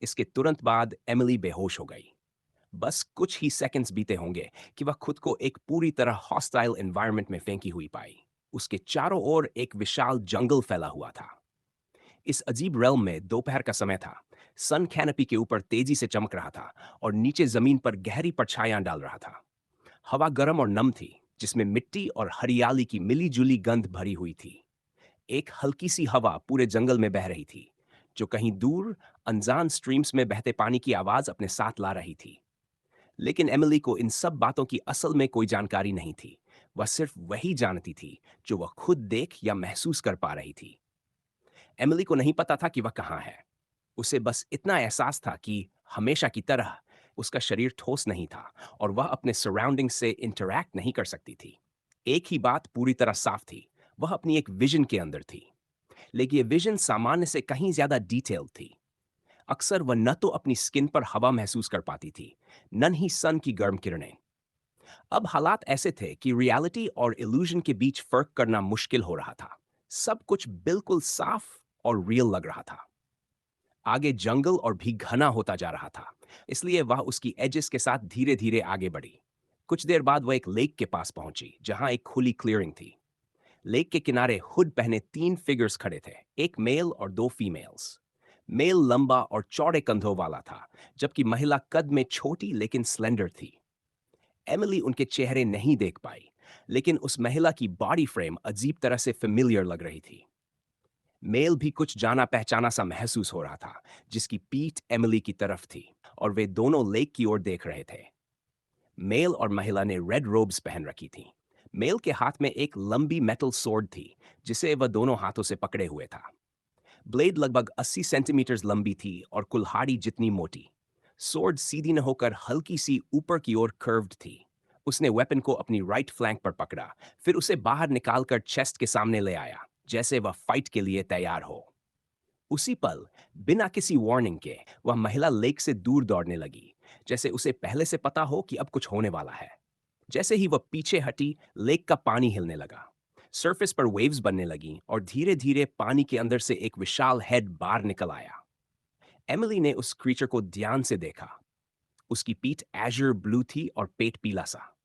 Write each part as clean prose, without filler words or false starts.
इसके तुरंत बाद एमिली बेहोश हो गई। बस कुछ ही सेकंड्स बीते होंगे कि वह खुद को एक पूरी तरह हॉस्टाइल एनवायरनमेंट में फेंकी हुई पाई। उसके चारों ओर एक विशाल जंगल फैला हुआ था। इस अजीब रेल्म में दोपहर का समय था। सन कैनपी के ऊपर तेजी से चमक रहा था और नीचे जमीन पर गहरी परछाइयां डाल रहा था। हवा गर्म और नम थी, जिसमें मिट्टी और हरियाली की मिली-जुली गंध भरी हुई थी। एक हल्की सी हवा पूरे जंगल में बह रही थी, जो कहीं दूर अनजान स्ट्रीम्स में बहते पानी की आवाज अपने साथ ला रही थी। लेकिन एमिली को इन सब बातों की असल में कोई जानकारी नहीं थी। वह सिर्फ वही जानती थी जो वह खुद देख या महसूस कर पा रही थी। एमिली को नहीं पता था कि वह कहाँ है। उसे बस इतना एहसास था कि हमेशा की तरह उसका शरीर ठोस नहीं था और वह अपने सराउंडिंग से इंटरैक्ट नहीं कर सकती थी। एक ही बात पूरी तरह साफ थी, वह अपनी एक विजन के अंदर थी। लेकिन ये विजन सामान्य से कहीं ज्यादा डिटेल्ड थी। अक्सर वह न तो अपनी स्किन पर हवा महसूस कर पाती थी, न ही सन की गर्म किरणें। अब हालात ऐसे थे कि रियलिटी और इल्यूजन के बीच फर्क करना मुश्किल हो रहा था। सब कुछ बिल्कुल साफ और रियल लग रहा था। आगे जंगल और भी घना होता जा रहा था, इसलिए वह उसकी एजेस के साथ धीरे धीरे आगे बढ़ी। कुछ देर बाद वह एक लेक के पास पहुंची, जहां एक खुली क्लियरिंग थी। लेक के किनारे हुड पहने तीन फिगर्स खड़े थे, एक मेल और दो फीमेल्स। मेल लंबा और चौड़े कंधों वाला था, जबकि महिला कद में छोटी लेकिन स्लेंडर थी। एमिली उनके चेहरे नहीं देख पाई, लेकिन उस महिला की बॉडी फ्रेम अजीब तरह से फेमिलियर लग रही थी। मेल भी कुछ जाना पहचाना सा महसूस हो रहा था, जिसकी पीठ एमिली की तरफ थी, और वे दोनों लेक की ओर देख रहे थे। मेल और महिला ने रेड रोब्स पहन रखी थी। मेल के हाथ में एक लंबी मेटल सोर्ड थी, जिसे वह दोनों हाथों से पकड़े हुए था। ब्लेड लगभग 80 सेंटीमीटर लंबी थी और कुल्हाड़ी जितनी मोटी। सोर्ड सीधी न होकर हल्की सी ऊपर की ओर कर्व्ड थी। उसने वेपन को अपनी राइट फ्लैंक पर पकड़ा, फिर उसे बाहर निकालकर चेस्ट के सामने ले आया, जैसे वह फाइट के लिए तैयार हो। उसी पल, बिना किसी वार्निंग के, वह महिला लेक से दूर दौड़ने लगी, जैसे उसे पहले से पता हो कि अब कुछ होने वाला है। जैसे ही वह पीछे हटी, लेक का पानी हिलने लगा। सरफेस पर वेव्स बनने लगीं और धीरे-धीरे पानी के अंदर से एक विशाल हेड बाहर निकल आया। एमिली ने उस क्रीचर को ध्यान से देखा। उसकी पीठ एज़ुर ब्लू थी और पेट पीला सा।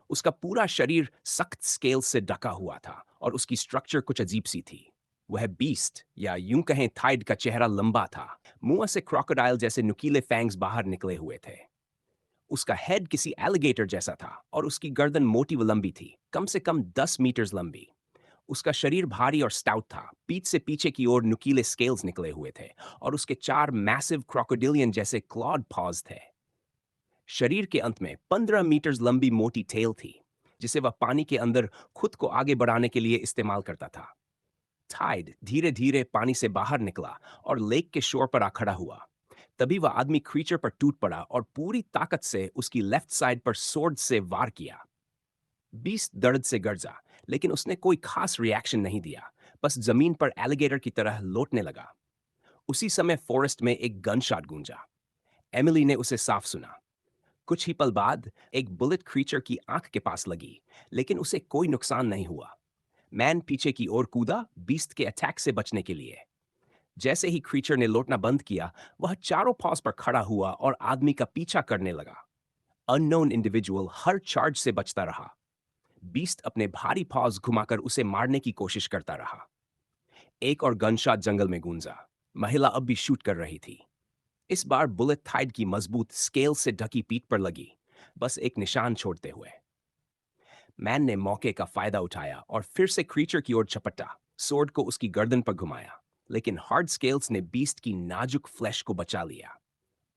उसका पूरा शरीर सख्त स्केल से ढका हुआ था और उसकी स्ट्रक्चर कुछ अजीब सी थी। वह बीस्ट या यूं कहें थाइड का चेहरा लंबा था। मुंह से क्रोकोडाइल जैसे नुकीले फैंग्स बाहर निकले हुए थे। उसका हेड किसी एलिगेटर जैसा था और उसकी गर्दन मोटी व लंबी थी, कम से कम 10 मीटर लंबी। उसका शरीर भारी और स्टाउट था। पीठ से पीछे की ओर नुकीले स्केल्स निकले हुए थे और उसके चार मैसिव क्रोकोडिलियन जैसे क्लॉड पॉज थे। शरीर के अंत में 15 मीटर लंबी मोटी टेल थी, जिसे वह पानी के अंदर खुद को आगे बढ़ाने के लिए इस्तेमाल करता था। टाइड धीरे धीरे पानी से बाहर निकला और लेक के शोर पर आ खड़ा हुआ। तभी वह आदमी क्रीचर पर टूट पड़ा और पूरी ताकत से उसकी लेफ्ट साइड पर सोर्ड से वार किया। बीस्ट दर्द से गर्जा, लेकिन उसने कोई खास रिएक्शन नहीं दिया, बस जमीन पर एलिगेटर की तरह लौटने लगा। उसी समय फॉरेस्ट में एक गन शॉट गूंजा। एमिली ने उसे साफ सुना। कुछ ही पल बाद एक बुलेट क्रीचर की आंख के पास लगी, लेकिन उसे कोई नुकसान नहीं हुआ। मैन पीछे की ओर कूदा, बीस्ट के अटैक से बचने के लिए। जैसे ही क्रीचर ने लौटना बंद किया, वह चारों पांव पर खड़ा हुआ और आदमी का पीछा करने लगा। अननोन इंडिविजुअल हर चार्ज से बचता रहा। बीस्ट अपने भारी पांव घुमाकर उसे मारने की कोशिश करता रहा। एक और गनशॉट जंगल में गूंजा। महिला अब भी शूट कर रही थी। इस बार बुलेट थाइड की मजबूत स्केल से ढकी पीठ पर लगी, बस एक निशान छोड़ते हुए। मैन ने मौके का फायदा उठाया और फिर से क्रीचर की ओर झपटा, सोर्ड को उसकी गर्दन पर घुमाया, लेकिन हार्ड स्केल्स ने बीस्ट की नाजुक फ्लैश को बचा लिया।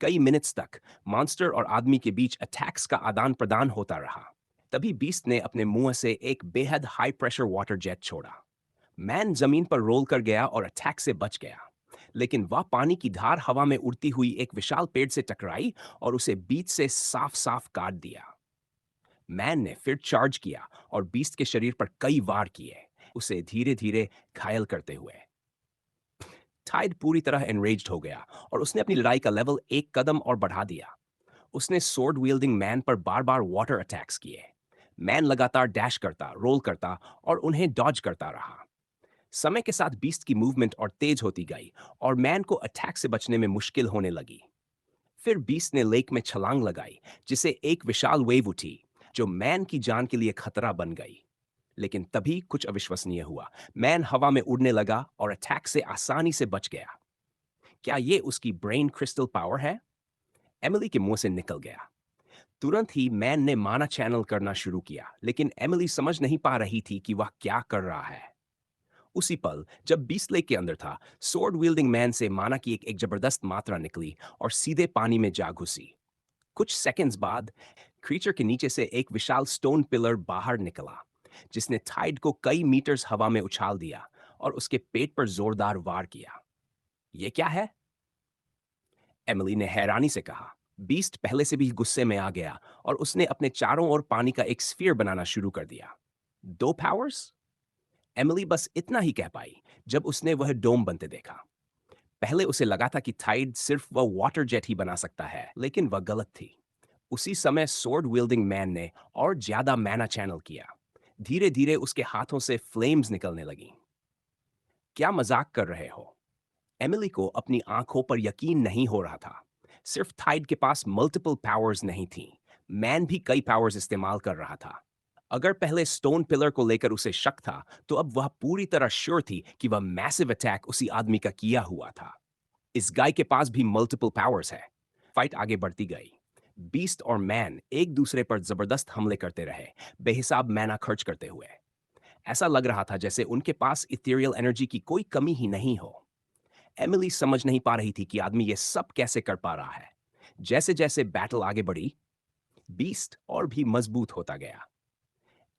कई मिनट्स तक मॉन्स्टर और आदमी के बीच अटैक्स का आदान प्रदान होता रहा। तभी बीस्ट ने अपने मुंह से एक बेहद हाई प्रेशर वाटर जेट छोड़ा। मैन जमीन पर रोल कर गया और अटैक से बच गया, लेकिन वह पानी की धार हवा में उड़ती हुई एक विशाल पेड़ से टकराई और उसे बीच से साफ साफ काट दिया। मैन ने फिर चार्ज किया और बीस्ट के शरीर पर कई वार किए, उसे धीरे धीरे घायल करते हुए। टाइड पूरी तरह एनरेज्ड हो गया और उसने अपनी लड़ाई का लेवल एक कदम और बढ़ा दिया। उसने स्वॉर्ड विल्डिंग मैन पर बार बार वाटर अटैक्स किए। मैन लगातार डैश करता, रोल करता और उन्हें डॉज करता रहा। समय के साथ बीस्ट की मूवमेंट और तेज होती गई और मैन को अटैक से बचने में मुश्किल होने लगी। फिर बीस्ट ने लेक में छलांग लगाई, जिससे एक विशाल वेव उठी जो मैन की जान के लिए खतरा बन गई। लेकिन तभी कुछ अविश्वसनीय हुआ। मैन हवा में उड़ने लगा और अटैक से आसानी से बच गया। क्या ये उसकी ब्रेन क्रिस्टल पावर है? एमिली के मुंह से निकल गया। तुरंत ही मैन ने माना चैनल करना शुरू किया, लेकिन एमिली समझ नहीं पा रही थी कि वह क्या कर रहा है। उसी पल जब बीस्ट लेक के अंदर था, स्वॉर्ड विल्डिंग मैन से माना की एक जबरदस्त मात्रा निकली और सीधे पानी में जा घुसी। कुछ सेकंड्स बाद क्रीचर के नीचे से एक विशाल स्टोन पिलर बाहर निकला, जिसने टाइड को कई मीटर्स हवा में उछाल दिया और उसके पेट पर जोरदार वार किया। यह क्या है? एमिली ने हैरानी से कहा। बीस्ट पहले से भी गुस्से में आ गया और उसने अपने चारों ओर पानी का एक स्फीयर बनाना शुरू कर दिया। दो पावर्स? एमिली बस इतना ही कह पाई जब उसने वह डोम बनते देखा। पहले उसे लगा था कि टाइड सिर्फ वह वाटर जेट ही बना सकता है, लेकिन वह गलत थी। उसी समय स्वॉर्ड विल्डिंग मैन ने और ज्यादा मैना चैनल किया। धीरे धीरे उसके हाथों से फ्लेम्स निकलने लगी। क्या मजाक कर रहे हो? एमिली को अपनी आंखों पर यकीन नहीं हो रहा था। सिर्फ थाइड के पास मल्टीपल पावर्स नहीं थी, मैन भी कई पावर्स इस्तेमाल कर रहा था। अगर पहले स्टोन पिलर को लेकर उसे शक था, तो अब वह पूरी तरह श्योर थी कि वह मैसिव अटैक उसी आदमी का किया हुआ था। इस गाय के पास भी मल्टीपल पावर्स है। फाइट आगे बढ़ती गई। बीस्ट और मैन एक दूसरे पर जबरदस्त हमले करते रहे, बेहिसाब मैना खर्च करते हुए। ऐसा लग रहा था जैसे उनके पास इथेरियल एनर्जी की कोई कमी ही नहीं हो। एमिली समझ नहीं पा रही थी कि आदमी ये सब कैसे कर पा रहा है। जैसे जैसे बैटल आगे बढ़ी, बीस्ट और भी मजबूत होता गया।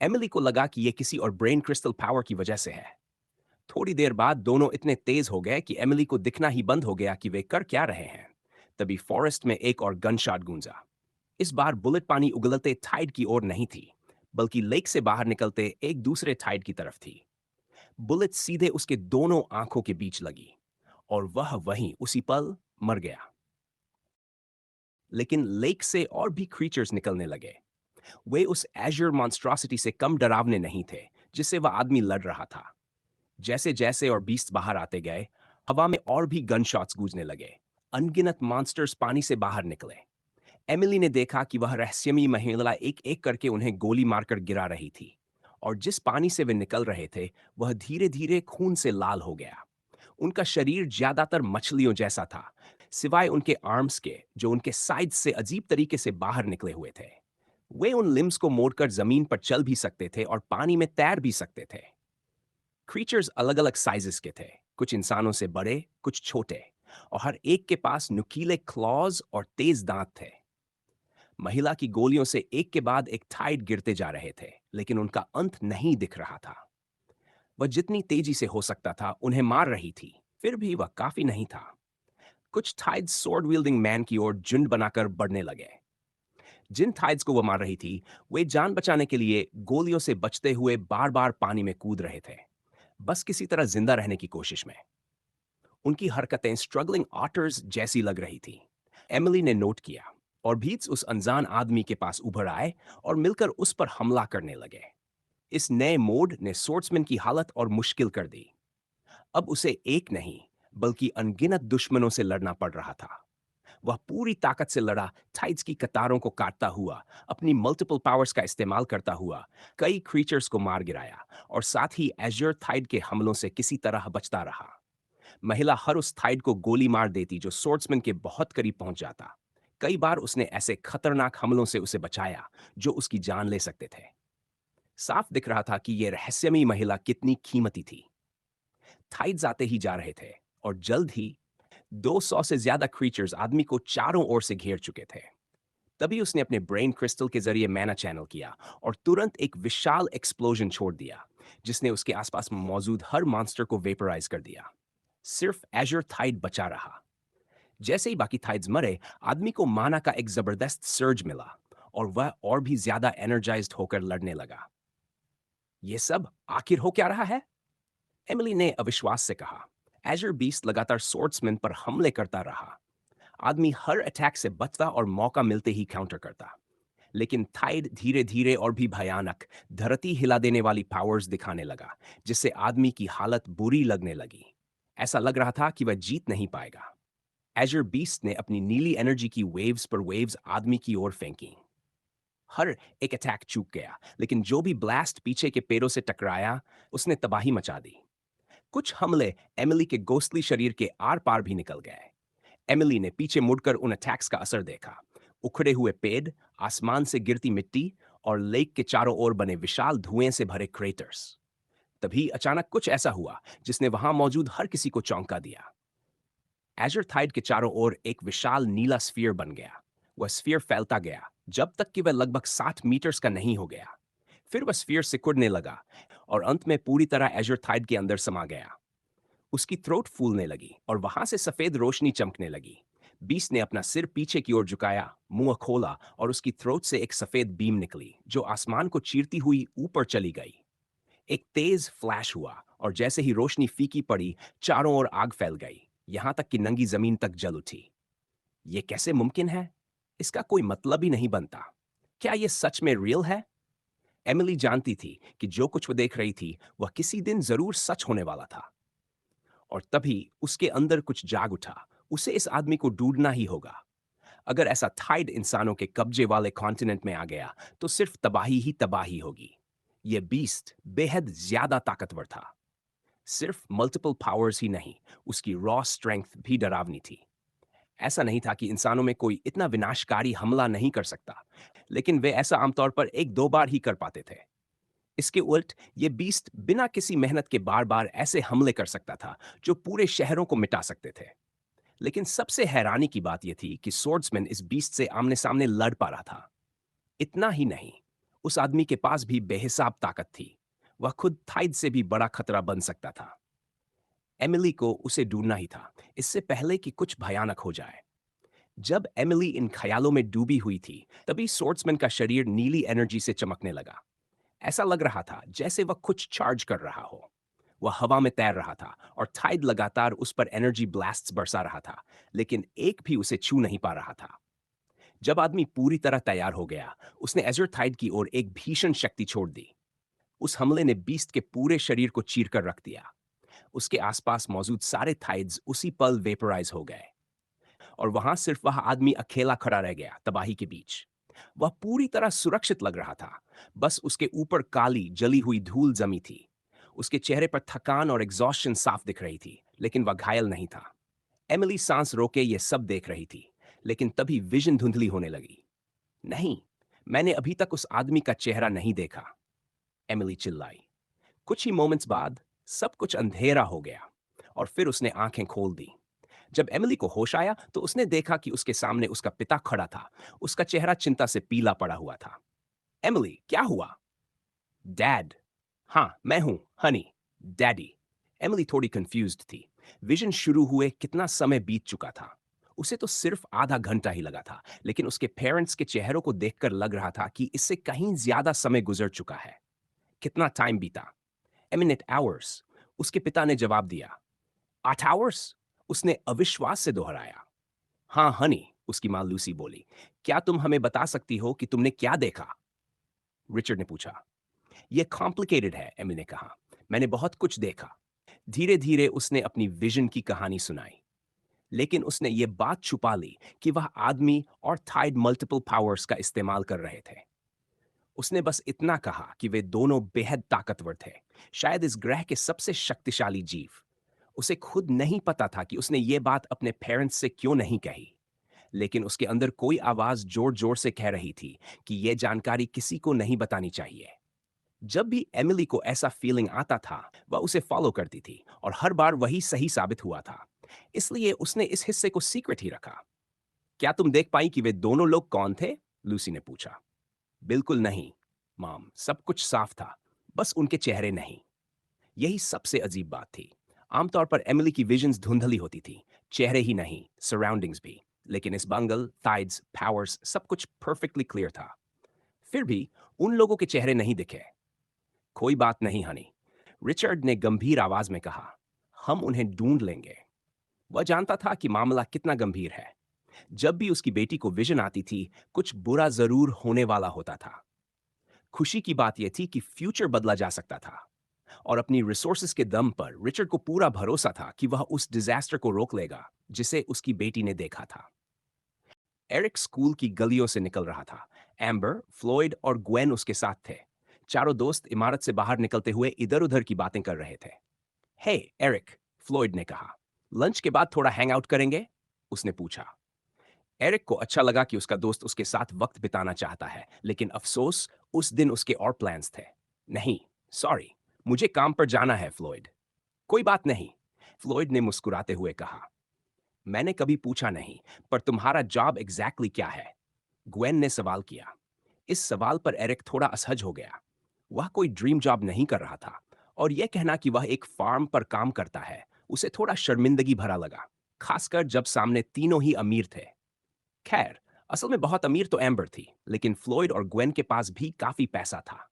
एमिली को लगा कि यह किसी और ब्रेन क्रिस्टल पावर की वजह से है। थोड़ी देर बाद दोनों इतने तेज हो गए कि एमिली को दिखना ही बंद हो गया कि वे कर क्या रहे हैं। तभी फॉरेस्ट में एक और गन शॉट गूंजा। इस बार बुलेट पानी उगलते टाइड की ओर नहीं थी, बल्कि लेक से बाहर निकलते एक दूसरे टाइड की तरफ थी। बुलेट सीधे उसके दोनों आंखों के बीच लगी और वह वहीं उसी पल मर गया। लेकिन लेक से और भी क्रीचर्स निकलने लगे। वे उस एज्योर मॉन्स्ट्रोसिटी से कम डरावने नहीं थे जिससे वह आदमी लड़ रहा था। जैसे जैसे और बीस्ट बाहर आते गए, हवा में और भी गन शॉट्स गूंजने लगे। अनगिनत मॉन्स्टर्स पानी से बाहर निकले। एमिली ने देखा कि वह रहस्यमयी महिला एक एक करके उन्हें गोली मारकर गिरा रही थी, और जिस पानी से वे निकल रहे थे वह धीरे धीरे खून से लाल हो गया। उनका शरीर ज्यादातर मछलियों जैसा था, सिवाय उनके आर्म्स के जो उनके साइड से अजीब तरीके से बाहर निकले हुए थे। वे उन लिम्स को मोड़कर जमीन पर चल भी सकते थे और पानी में तैर भी सकते थे। क्रीचर्स अलग अलग साइजेस के थे, कुछ इंसानों से बड़े, कुछ छोटे, और हर एक के पास नुकीले क्लॉज और तेज दांत थे। महिला की गोलियों से एक के बाद एक टाइड गिरते जा रहे थे, लेकिन उनका अंत नहीं दिख रहा था। वह जितनी तेजी से हो सकता था उन्हें मार रही थी, फिर भी वह काफी नहीं था। कुछ थाइड्स स्वॉर्ड विल्डिंग मैन की ओर झुंड बनाकर बढ़ने लगे। जिन थाइड्स को वह मार रही थी, वे जान बचाने के लिए गोलियों से बचते हुए बार बार पानी में कूद रहे थे, बस किसी तरह जिंदा रहने की कोशिश में। उनकी हरकतें स्ट्रगलिंग ऑटर्स जैसी लग रही थी। एमिली ने नोट किया, और भीट्स उस अनजान आदमी के पास उभर आए और मिलकर उस पर हमला करने लगे। इस नए मोड ने सोर्ट्समैन की हालत और मुश्किल कर दी। अब उसे एक नहीं, बल्कि अनगिनत दुश्मनों से लड़ना पड़ रहा था। वह पूरी ताकत से लड़ा, टाइड्स की कतारों को काटता हुआ, अपनी मल्टीपल पावर्स का इस्तेमाल करता हुआ कई क्रीचर्स को मार गिराया, और साथ ही एज्योर थाइड के हमलों से किसी तरह बचता रहा। महिला हर उस थाइड को गोली मार देती जो सोर्ट्समैन के बहुत करीब पहुंच जाता। कई बार उसने ऐसे खतरनाक हमलों से उसे बचाया जो उसकी जान ले सकते थे। साफ दिख रहा था कि यह रहस्यमयी महिला कितनी कीमती थी। थाइड्स आते ही जा रहे थे, और जल्द ही 200 से ज्यादा क्रीचर्स आदमी को चारों ओर से घेर चुके थे। तभी उसने अपने ब्रेन क्रिस्टल के जरिए मैना चैनल किया और तुरंत एक विशाल एक्सप्लोजन छोड़ दिया, जिसने उसके आसपास मौजूद हर मॉन्स्टर को वेपराइज कर दिया। सिर्फ एजर थाइड बचा रहा। जैसे ही बाकी थाइड्स मरे, आदमी को माना का एक जबरदस्त सर्ज मिला, और वह और भी ज्यादा एनर्जाइज्ड होकर लड़ने लगा। यह सब आखिर हो क्या रहा है? एमिली ने अविश्वास से कहा। एजर बीस्ट लगातार स्वॉर्ड्समैन पर हमले करता रहा। आदमी हर अटैक से बचता और मौका मिलते ही काउंटर करता। लेकिन थाइड धीरे धीरे और भी भयानक धरती हिला देने वाली पावर्स दिखाने लगा, जिससे आदमी की हालत बुरी लगने लगी। ऐसा लग रहा था कि वह जीत नहीं पाएगा। एजर बीस्ट ने अपनी नीली एनर्जी की वेव्स पर वेव्स आदमी की ओर फेंकी। हर एक अटैक चूक गया, लेकिन जो भी ब्लास्ट पीछे के पेड़ों से टकराया, उसने तबाही मचा दी। कुछ हमले एमिली के गोस्टली शरीर के आर पार भी निकल गए। एमिली ने पीछे मुड़कर उन अटैक्स का असर देखा। उखड़े हुए पेड़, आसमान से गिरती मिट्टी और लेक के चारों ओर बने विशाल धुएं से भरे क्रेटर्स। तभी अचानक कुछ ऐसा हुआ जिसने वहां मौजूद हर किसी को चौंका दिया। एजरथाइड के चारों ओर एक विशाल नीला स्फीयर बन गया। वह स्फीयर फैलता गया जब तक कि वह लगभग 60 मीटर्स का नहीं हो गया। फिर वह स्फीयर सिकुड़ने लगा और अंत में पूरी तरह एजरथाइड के अंदर समा गया। उसकी थ्रोट फूलने लगी और वहां से सफेद रोशनी चमकने लगी। बीस्ट ने अपना सिर पीछे की ओर झुकाया, मुंह खोला और उसकी थ्रोट से एक सफेद बीम निकली जो आसमान को चीरती हुई ऊपर चली गई। एक तेज फ्लैश हुआ और जैसे ही रोशनी फीकी पड़ी, चारों ओर आग फैल गई, यहां तक कि नंगी जमीन तक जल उठी। ये कैसे मुमकिन है? इसका कोई मतलब ही नहीं बनता। क्या ये सच में रियल है? एमिली जानती थी कि जो कुछ वो देख रही थी वह किसी दिन जरूर सच होने वाला था। और तभी उसके अंदर कुछ जाग उठा। उसे इस आदमी को ढूंढना ही होगा। अगर ऐसा थाइड इंसानों के कब्जे वाले कॉन्टिनेंट में आ गया तो सिर्फ तबाही ही तबाही होगी। यह बीस्ट बेहद ज्यादा ताकतवर था। सिर्फ मल्टीपल पावर्स ही नहीं, उसकी रॉ स्ट्रेंथ भी डरावनी थी। ऐसा नहीं था कि इंसानों में कोई इतना विनाशकारी हमला नहीं कर सकता, लेकिन वे ऐसा आमतौर पर एक दो बार ही कर पाते थे। इसके उल्ट ये बीस्ट बिना किसी मेहनत के बार बार ऐसे हमले कर सकता था जो पूरे शहरों को मिटा सकते थे। लेकिन सबसे हैरानी की बात यह थी कि स्वॉर्ड्समैन इस बीस्ट से आमने सामने लड़ पा रहा था। इतना ही नहीं, उस आदमी के पास भी बेहिसाब ताकत थी। वह खुद थाइड से भी बड़ा खतरा बन सकता था। एमिली को उसे ढूंढना ही था, इससे पहले कि कुछ भयानक हो जाए। जब एमिली इन ख्यालों में डूबी हुई थी, तभी स्वॉर्ड्समैन का शरीर नीली एनर्जी से चमकने लगा। ऐसा लग रहा था जैसे वह कुछ चार्ज कर रहा हो। वह हवा में तैर रहा था और टाइड लगातार उस पर एनर्जी ब्लास्ट्स बरसा रहा था, लेकिन एक भी उसे छू नहीं पा रहा था। जब आदमी पूरी तरह तैयार हो गया, उसने एजरथाइड की ओर एक भीषण शक्ति छोड़ दी। उस हमले ने बीस्ट के पूरे शरीर को चीरकर रख दिया। उसके आसपास मौजूद सारे थाइड्स उसी पल वेपराइज हो गए और वहां सिर्फ वह आदमी अकेला खड़ा रह गया तबाही के बीच। वह पूरी तरह सुरक्षित लग रहा था। बस उसके ऊपर काली जली हुई धूल जमी थी। उसके चेहरे पर थकान और एग्जॉस्शन साफ दिख रही थी, लेकिन वह घायल नहीं था। एमिली सांस रोके ये सब देख रही थी, लेकिन तभी विजन धुंधली होने लगी। नहीं, मैंने अभी तक उस आदमी का चेहरा नहीं देखा, एमिली चिल्लाई। कुछ ही मोमेंट्स बाद सब कुछ अंधेरा हो गया और फिर उसने आंखें खोल दी। जब एमिली को होश आया तो उसने देखा कि उसके सामने उसका पिता खड़ा था। उसका चेहरा चिंता से पीला पड़ा हुआ था। एमिली, क्या हुआ? डैड। हाँ, मैं हूं, हनी। डैडी। एमिली थोड़ी कंफ्यूज्ड थी। विजन शुरू हुए कितना समय बीत चुका था। उसे तो सिर्फ आधा घंटा ही लगा था, लेकिन उसके पेरेंट्स के चेहरों को देखकर लग रहा था कि इससे कहीं ज्यादा समय गुजर चुका है। कितना टाइम बीता? A minute, hours, उसके पिता ने जवाब दिया। 8 आवर्स? उसने अविश्वास से दोहराया। हाँ हनी, उसकी मां लूसी बोली। क्या तुम हमें बता सकती हो कि तुमने क्या देखा? रिचर्ड ने पूछा। यह कॉम्प्लिकेटेड है, एमी ने कहा। मैंने बहुत कुछ देखा। धीरे धीरे उसने अपनी विजन की कहानी सुनाई, लेकिन उसने ये बात छुपा ली कि वह आदमी और थाइड मल्टीपल पावर्स का इस्तेमाल कर रहे थे। उसने बस इतना कहा कि वे दोनों बेहद ताकतवर थे, शायद इस ग्रह के सबसे शक्तिशाली जीव। उसे खुद नहीं पता था कि उसने ये बात अपने पेरेंट्स से क्यों नहीं कही, लेकिन उसके अंदर कोई आवाज जोर जोर से कह रही थी कि यह जानकारी किसी को नहीं बतानी चाहिए। जब भी एमिली को ऐसा फीलिंग आता था, वह उसे फॉलो करती थी और हर बार वही सही साबित हुआ था। इसलिए उसने इस हिस्से को सीक्रेट ही रखा। क्या तुम देख पाई कि वे दोनों लोग कौन थे? लूसी ने पूछा। बिल्कुल नहीं, मॉम, सब कुछ साफ था, बस उनके चेहरे नहीं। यही सबसे अजीब बात थी। आमतौर पर एमिली की विजन्स धुंधली होती थी, चेहरे ही नहीं, सराउंडिंग्स भी। लेकिन इस बंगल, टाइड्स, पावर्स, सब कुछ परफेक्टली क्लियर था। फिर भी उन लोगों के चेहरे नहीं दिखे। कोई बात नहीं हनी, रिचर्ड ने गंभीर आवाज में कहा। हम उन्हें ढूंढ लेंगे। वह जानता था कि मामला कितना गंभीर है। जब भी उसकी बेटी को विजन आती थी, कुछ बुरा जरूर होने वाला होता था। खुशी की बात यह थी कि फ्यूचर बदला जा सकता था और अपनी रिसोर्सेज के दम पर रिचर्ड को पूरा भरोसा था कि वह उस डिजास्टर को रोक लेगा जिसे उसकी बेटी ने देखा था। एरिक स्कूल की गलियों से निकल रहा था। एम्बर, फ्लॉयड और ग्वेन उसके साथ थे। चारों दोस्त इमारत से बाहर निकलते हुए इधर-उधर की बातें कर रहे थे। हे एरिक, फ्लॉयड ने कहा, लंच के बाद थोड़ा हैंग आउट करेंगे? उसने पूछा। एरिक को अच्छा लगा कि उसका दोस्त उसके साथ वक्त बिताना चाहता है, लेकिन अफसोस उस दिन उसके और प्लान्स थे। नहीं, सॉरी, मुझे काम पर जाना है फ्लॉयड। कोई बात नहीं, फ्लॉयड ने मुस्कुराते हुए कहा। मैंने कभी पूछा नहीं, पर तुम्हारा जॉब एग्जैक्टली क्या है? ग्वेन ने सवाल किया। इस सवाल पर एरिक थोड़ा असहज हो गया। वह कोई ड्रीम जॉब नहीं कर रहा था और यह कहना कि वह एक फार्म पर काम करता है, उसे थोड़ा शर्मिंदगी भरा लगा, खासकर जब सामने तीनों ही अमीर थे। खैर, असल में बहुत अमीर तो एम्बर थी, लेकिन फ्लॉयड और ग्वेन के पास भी काफी पैसा था।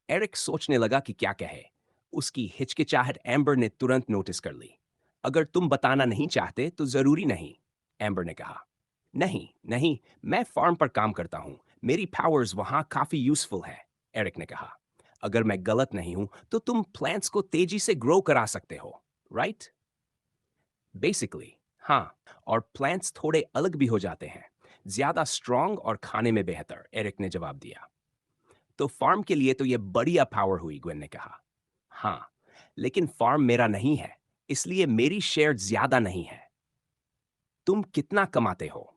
एरिक सोचने लगा कि क्या कहे। उसकी हिचकिचाहट एम्बर ने तुरंत नोटिस कर ली। अगर तुम बताना नहीं चाहते तो जरूरी नहीं, एम्बर ने कहा। नहीं, नहीं, मैं फार्म पर काम करता हूं। मेरी पावर्स वहां काफी यूजफुल है, एरिक ने कहा। अगर मैं गलत नहीं हूं तो तुम प्लांट्स को तेजी से ग्रो करा सकते हो, राइट? बेसिकली, हाँ। और प्लांट्स थोड़े अलग भी हो जाते हैं, ज्यादा स्ट्रांग और खाने में बेहतर, एरिक ने जवाब दिया। तो फार्म के लिए तो यह बढ़िया पावर हुई, ग्वेन ने कहा। हाँ, लेकिन फार्म मेरा नहीं है, इसलिए मेरी शेयर ज्यादा नहीं है। तुम कितना कमाते हो?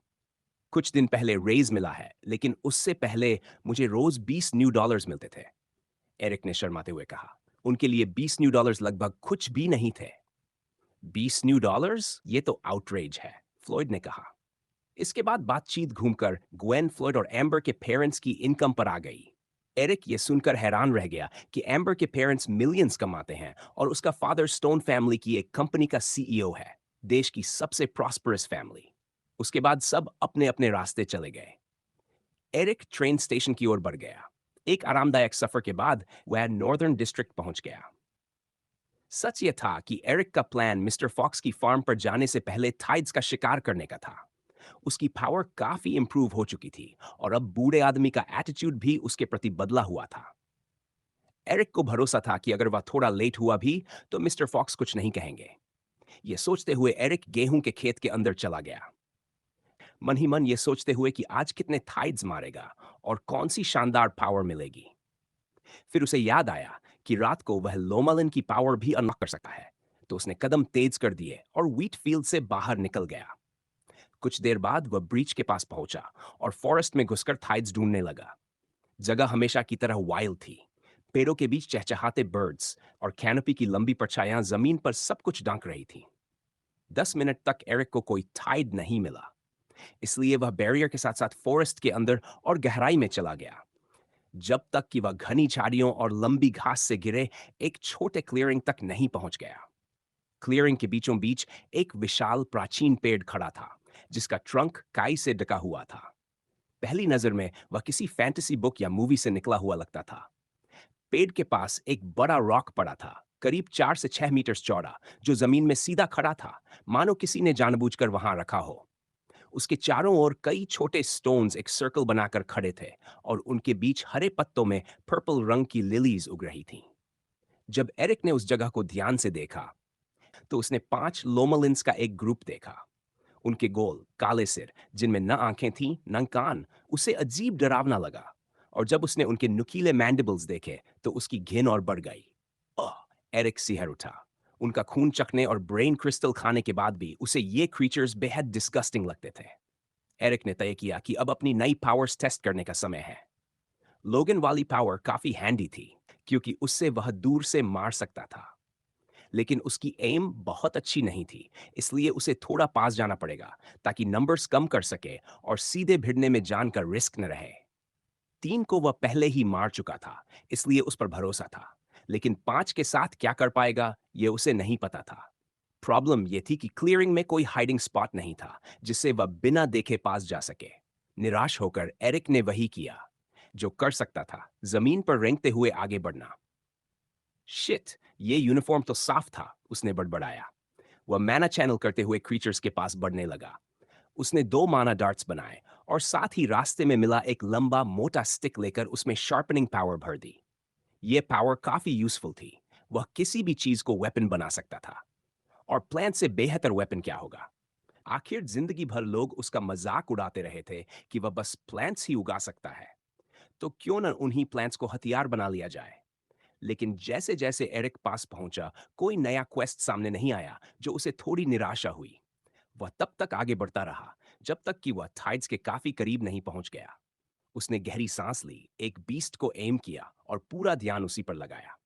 कुछ दिन पहले रेज मिला है, लेकिन उससे पहले मुझे रोज 20 न्यू डॉलर्स मिलते थे, एरिक ने शर्माते हुए कहा। उनके लिए 20 न्यू डॉलर्स लगभग कुछ भी नहीं थे। 20 न्यू डॉलर्स? ये तो आउटरेज है, फ्लॉयड ने कहा। इसके बाद बातचीत घूमकर ग्वेन, फ्लॉयड और एम्बर के पेरेंट्स की इनकम पर आ गई। एरिक ये सुनकर हैरान रह गया कि एम्बर के पेरेंट्स मिलियंस कमाते हैं और उसका फादर स्टोन फैमिली की एक कंपनी का सीईओ है, देश की सबसे प्रॉस्परस फैमिली। उसके बाद सब अपने अपने रास्ते चले गए। एरिक ट्रेन स्टेशन की ओर बढ़ गया। एक आरामदायक सफर के बाद वह नॉर्दर्न डिस्ट्रिक्ट पहुंच गया। सच यह था कि एरिक का प्लान मिस्टर फॉक्स की फार्म पर जाने से पहले थाइड्स का शिकार करने का था। उसकी पावर काफी इंप्रूव हो चुकी थी और अब बूढ़े आदमी का एटीट्यूड भी उसके प्रति बदला हुआ था। एरिक को भरोसा था कि अगर वह थोड़ा लेट हुआ भी तो मिस्टर फॉक्स कुछ नहीं कहेंगे। यह सोचते हुए एरिक गेहूं के खेत के अंदर चला गया, मन ही मन ये सोचते हुए कि आज कितने थाइड्स मारेगा और कौन सी शानदार पावर मिलेगी। फिर उसे याद आया कि रात को वह लोमालिन की पावर भी अनलॉक कर सकता है, तो उसने कदम तेज कर दिए और व्हीट फील्ड से बाहर निकल गया। कुछ देर बाद वह ब्रीच के पास पहुंचा और फॉरेस्ट में घुसकर थाइड्स ढूंढने लगा। जगह हमेशा की तरह वाइल्ड थी। पेड़ों के बीच चहचहाते बर्ड्स और कैनोपी की लंबी परछाइयां जमीन पर सब कुछ ढांक रही थी। 10 मिनट तक एरिक को कोई थाइड नहीं मिला, इसलिए वह बैरियर के साथ साथ फॉरेस्ट के अंदर और गहराई में चला गया, जब तक कि वह घनी झाड़ियों और लंबी घास से घिरे एक छोटे क्लियरिंग तक नहीं पहुंच गया। क्लियरिंग के बीचों बीच एक विशाल प्राचीन पेड़ खड़ा था, जिसका ट्रंक काई से ढका हुआ था। पहली नजर में वह किसी फैंटेसी बुक या मूवी से निकला हुआ लगता था। पेड़ के पास एक बड़ा रॉक पड़ा था, करीब 4 से 6 मीटर चौड़ा, जो जमीन में सीधा खड़ा था, मानो किसी ने जानबूझकर वहां रखा हो। उसके चारों ओर कई छोटे स्टोन्स एक सर्कल बनाकर खड़े थे और उनके बीच हरे पत्तों में पर्पल रंग की लिलीज उग रही थीं। जब एरिक ने उस जगह को ध्यान से देखा, तो उसने 5 लोमलिन्स का एक ग्रुप देखा। उनके गोल, काले सिर, जिनमें न आंखें थीं न कान, उसे अजीब डरावना लगा। और जब उसने उनके नुकीले मैंडिबल्स देखे, तो उसकी घिन और बढ़ गई। ओह! एरिक सिहर उठा। उनका खून चखने और ब्रेन क्रिस्टल खाने के बाद भी उसे ये क्रीचर्स बेहद डिस्गस्टिंग लगते थे। एरिक ने तय किया कि अब अपनी नई पावर्स टेस्ट करने का समय है। लोगन वाली पावर काफी हैंडी थी, क्योंकि उससे वह दूर से मार सकता था। लेकिन उसकी एम बहुत अच्छी नहीं थी, इसलिए उसे थोड़ा पास जाना पड़ेगा, ताकि नंबर्स कम कर सके और सीधे भिड़ने में जान का रिस्क न रहे। 3 को वह पहले ही मार चुका था, इसलिए उस पर भरोसा था। लेकिन 5 के साथ क्या कर पाएगा, ये उसे नहीं पता था। प्रॉब्लम यह थी कि क्लियरिंग में कोई हाइडिंग स्पॉट नहीं था, जिससे वह बिना देखे पास जा सके। निराश होकर एरिक ने वही किया जो कर सकता था, जमीन पर रेंगते हुए आगे बढ़ना। शिट, ये यूनिफॉर्म तो साफ था, उसने बड़बड़ाया। वह मैना चैनल करते हुए क्रीचर्स के पास बढ़ने लगा। उसने 2 माना डार्ट्स बनाए और साथ ही रास्ते में मिला एक लंबा मोटा स्टिक लेकर उसमें शार्पनिंग पावर भर दी। ये पावर काफी यूजफुल थी। वह किसी भी चीज को वेपन बना सकता था। और प्लांट से बेहतर वेपन क्या होगा? आखिर जिंदगी भर लोग उसका मजाक उड़ाते रहे थे कि वह बस प्लांट्स ही उगा सकता है, तो क्यों न उन्हीं प्लांट्स को हथियार बना लिया जाए। लेकिन जैसे जैसे एरिक पास पहुंचा, कोई नया क्वेस्ट सामने नहीं आया जो उसे थोड़ी निराशा हुई। वह तब तक आगे बढ़ता रहा जब तक कि वह टाइड्स के काफी करीब नहीं पहुंच गया। उसने गहरी सांस ली, एक बीस्ट को एम किया और पूरा ध्यान उसी पर लगाया।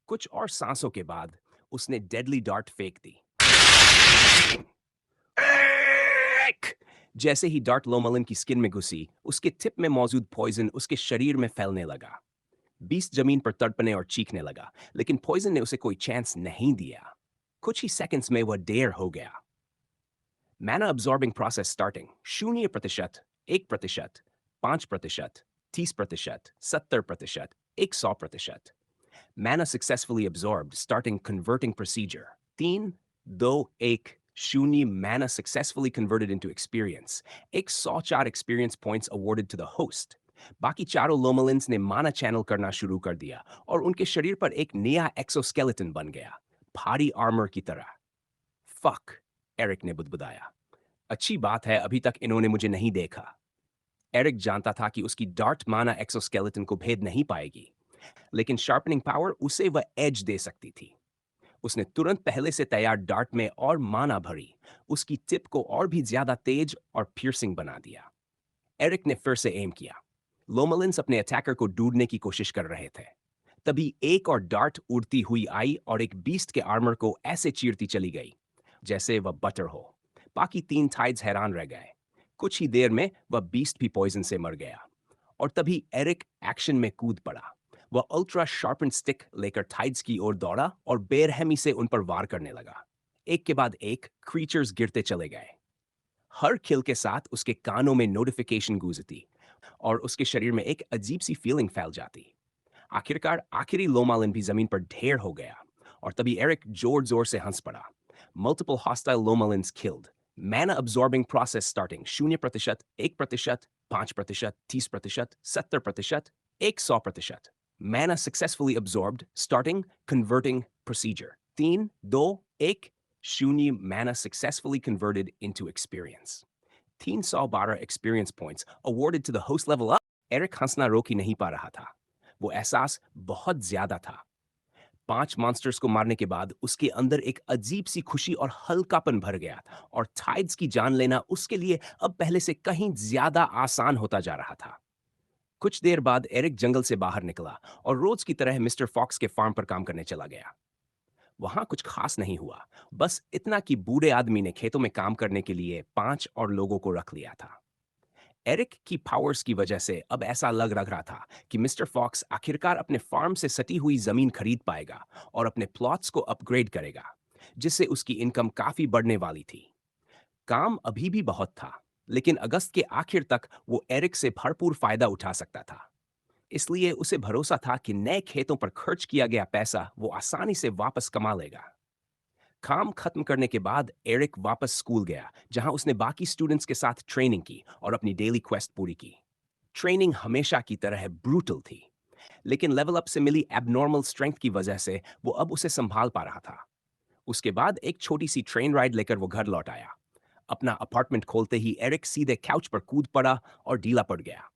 कुछ और सांसों के बाद उसने डेडली डार्ट फेंक दी। एक! जैसे ही डार्ट लोमलन की स्किन में घुसी, उसके टिप में मौजूद पॉइजन उसके शरीर में फैलने लगा। बीस्ट जमीन पर तड़पने और चीखने लगा, लेकिन पॉइजन ने उसे कोई चांस नहीं दिया। कुछ ही सेकंड्स में वह डेयर हो गया। मैना absorbing process starting 0%, 1%, 5%, 30%, 70%, 100%। Mana successfully absorbed, starting converting procedure. 3, 2, 1, 0 mana successfully converted into experience. 104 experience points awarded to the host. बाकी चारों लोमलिन्स ने माना चैनल करना शुरू कर दिया और उनके शरीर पर एक नया एक्सोस्केलेटन बन गया, भारी आर्मर की तरह। फक, एरिक ने बुदबुदाया। अच्छी बात है अभी तक इन्होंने मुझे नहीं देखा। एरिक जानता था कि उसकी डार्ट माना एक्सोस्केलेटन को भेद नहीं पाएगी, लेकिन शार्पनिंग पावर उसे वह एज दे सकती थी। उसने तुरंत पहले से तैयार डार्ट में और माना भरी, उसकी टिप को और भी ज्यादा तेज और पियर्सिंग बना दिया। एरिक ने फिर से एम किया। लोमलिन्स अपने अटैकर को ढूंढने की कोशिश कर रहे थे। तभी एक और डार्ट उड़ती हुई आई और एक बीस्ट के आर्मर को ऐसे चीरती चली गई जैसे वह बटर हो। बाकी 3 टाइड्स हैरान रह गए। कुछ ही देर में वह बीस्ट भी पॉइजन से मर गया। और तभी एरिक एक्शन में कूद पड़ा। वह अल्ट्रा शार्पन स्टिक लेकर टाइड्स की ओर दौड़ा और बेरहमी से उन पर वार करने लगा। एक के बाद एक क्रीचर्स गिरते चले गए। हर किल के साथ उसके कानों में नोटिफिकेशन गूंजती और उसके शरीर में एक अजीब सी फीलिंग फैल जाती। आखिरकार आखिरी लोमालिन भी जमीन पर ढेर हो गया और तभी एरिक जोर जोर से हंस पड़ा। मल्टीपल हॉस्टाइल लोमालिन्स killed. Mana absorbing process starting 0%, 1%, 5%, 30%, 70%, 100%। Mana successfully absorbed, starting converting procedure. 3, 2, 1, 0 mana successfully converted into experience. 312 experience points awarded to the host level up. Eric हंसना रोक ही नहीं पा रहा था। वो एहसास बहुत ज्यादा था। 5 मॉन्स्टर्स को मारने के बाद उसके अंदर एक अजीब सी खुशी और हल्कापन भर गया और टाइड्स की जान लेना उसके लिए अब पहले से कहीं ज्यादा आसान होता जा रहा था। कुछ देर बाद एरिक जंगल से बाहर निकला और रोज की तरह मिस्टर फॉक्स के फार्म पर काम करने चला गया। वहां कुछ खास नहीं हुआ, बस इतना कि बूढ़े आदमी ने खेतों में काम करने के लिए 5 और लोगों को रख लिया था। एरिक की पावर्स की वजह से अब ऐसा लग रहा था कि मिस्टर फॉक्स आखिरकार अपने फार्म से सटी हुई जमीन खरीद पाएगा और अपने प्लॉट्स को अपग्रेड करेगा, जिससे उसकी इनकम काफी बढ़ने वाली थी। काम अभी भी बहुत था, लेकिन अगस्त के आखिर तक वो एरिक से भरपूर फायदा उठा सकता था। इसलिए उसे भरोसा था कि नए खेतों पर खर्च किया गया पैसा वो आसानी से वापस कमा लेगा। काम खत्म करने के बाद एरिक वापस स्कूल गया, जहां उसने बाकी स्टूडेंट्स के साथ ट्रेनिंग की और अपनी डेली क्वेस्ट पूरी की। ट्रेनिंग हमेशा की तरह ब्रूटल थी, लेकिन लेवल अप से मिली एबनॉर्मल स्ट्रेंथ की वजह से वो अब उसे संभाल पा रहा था। उसके बाद एक छोटी सी ट्रेन राइड लेकर वो घर लौट आया। अपना अपार्टमेंट खोलते ही एरिक सीधे काउच पर कूद पड़ा और ढीला पड़ गया।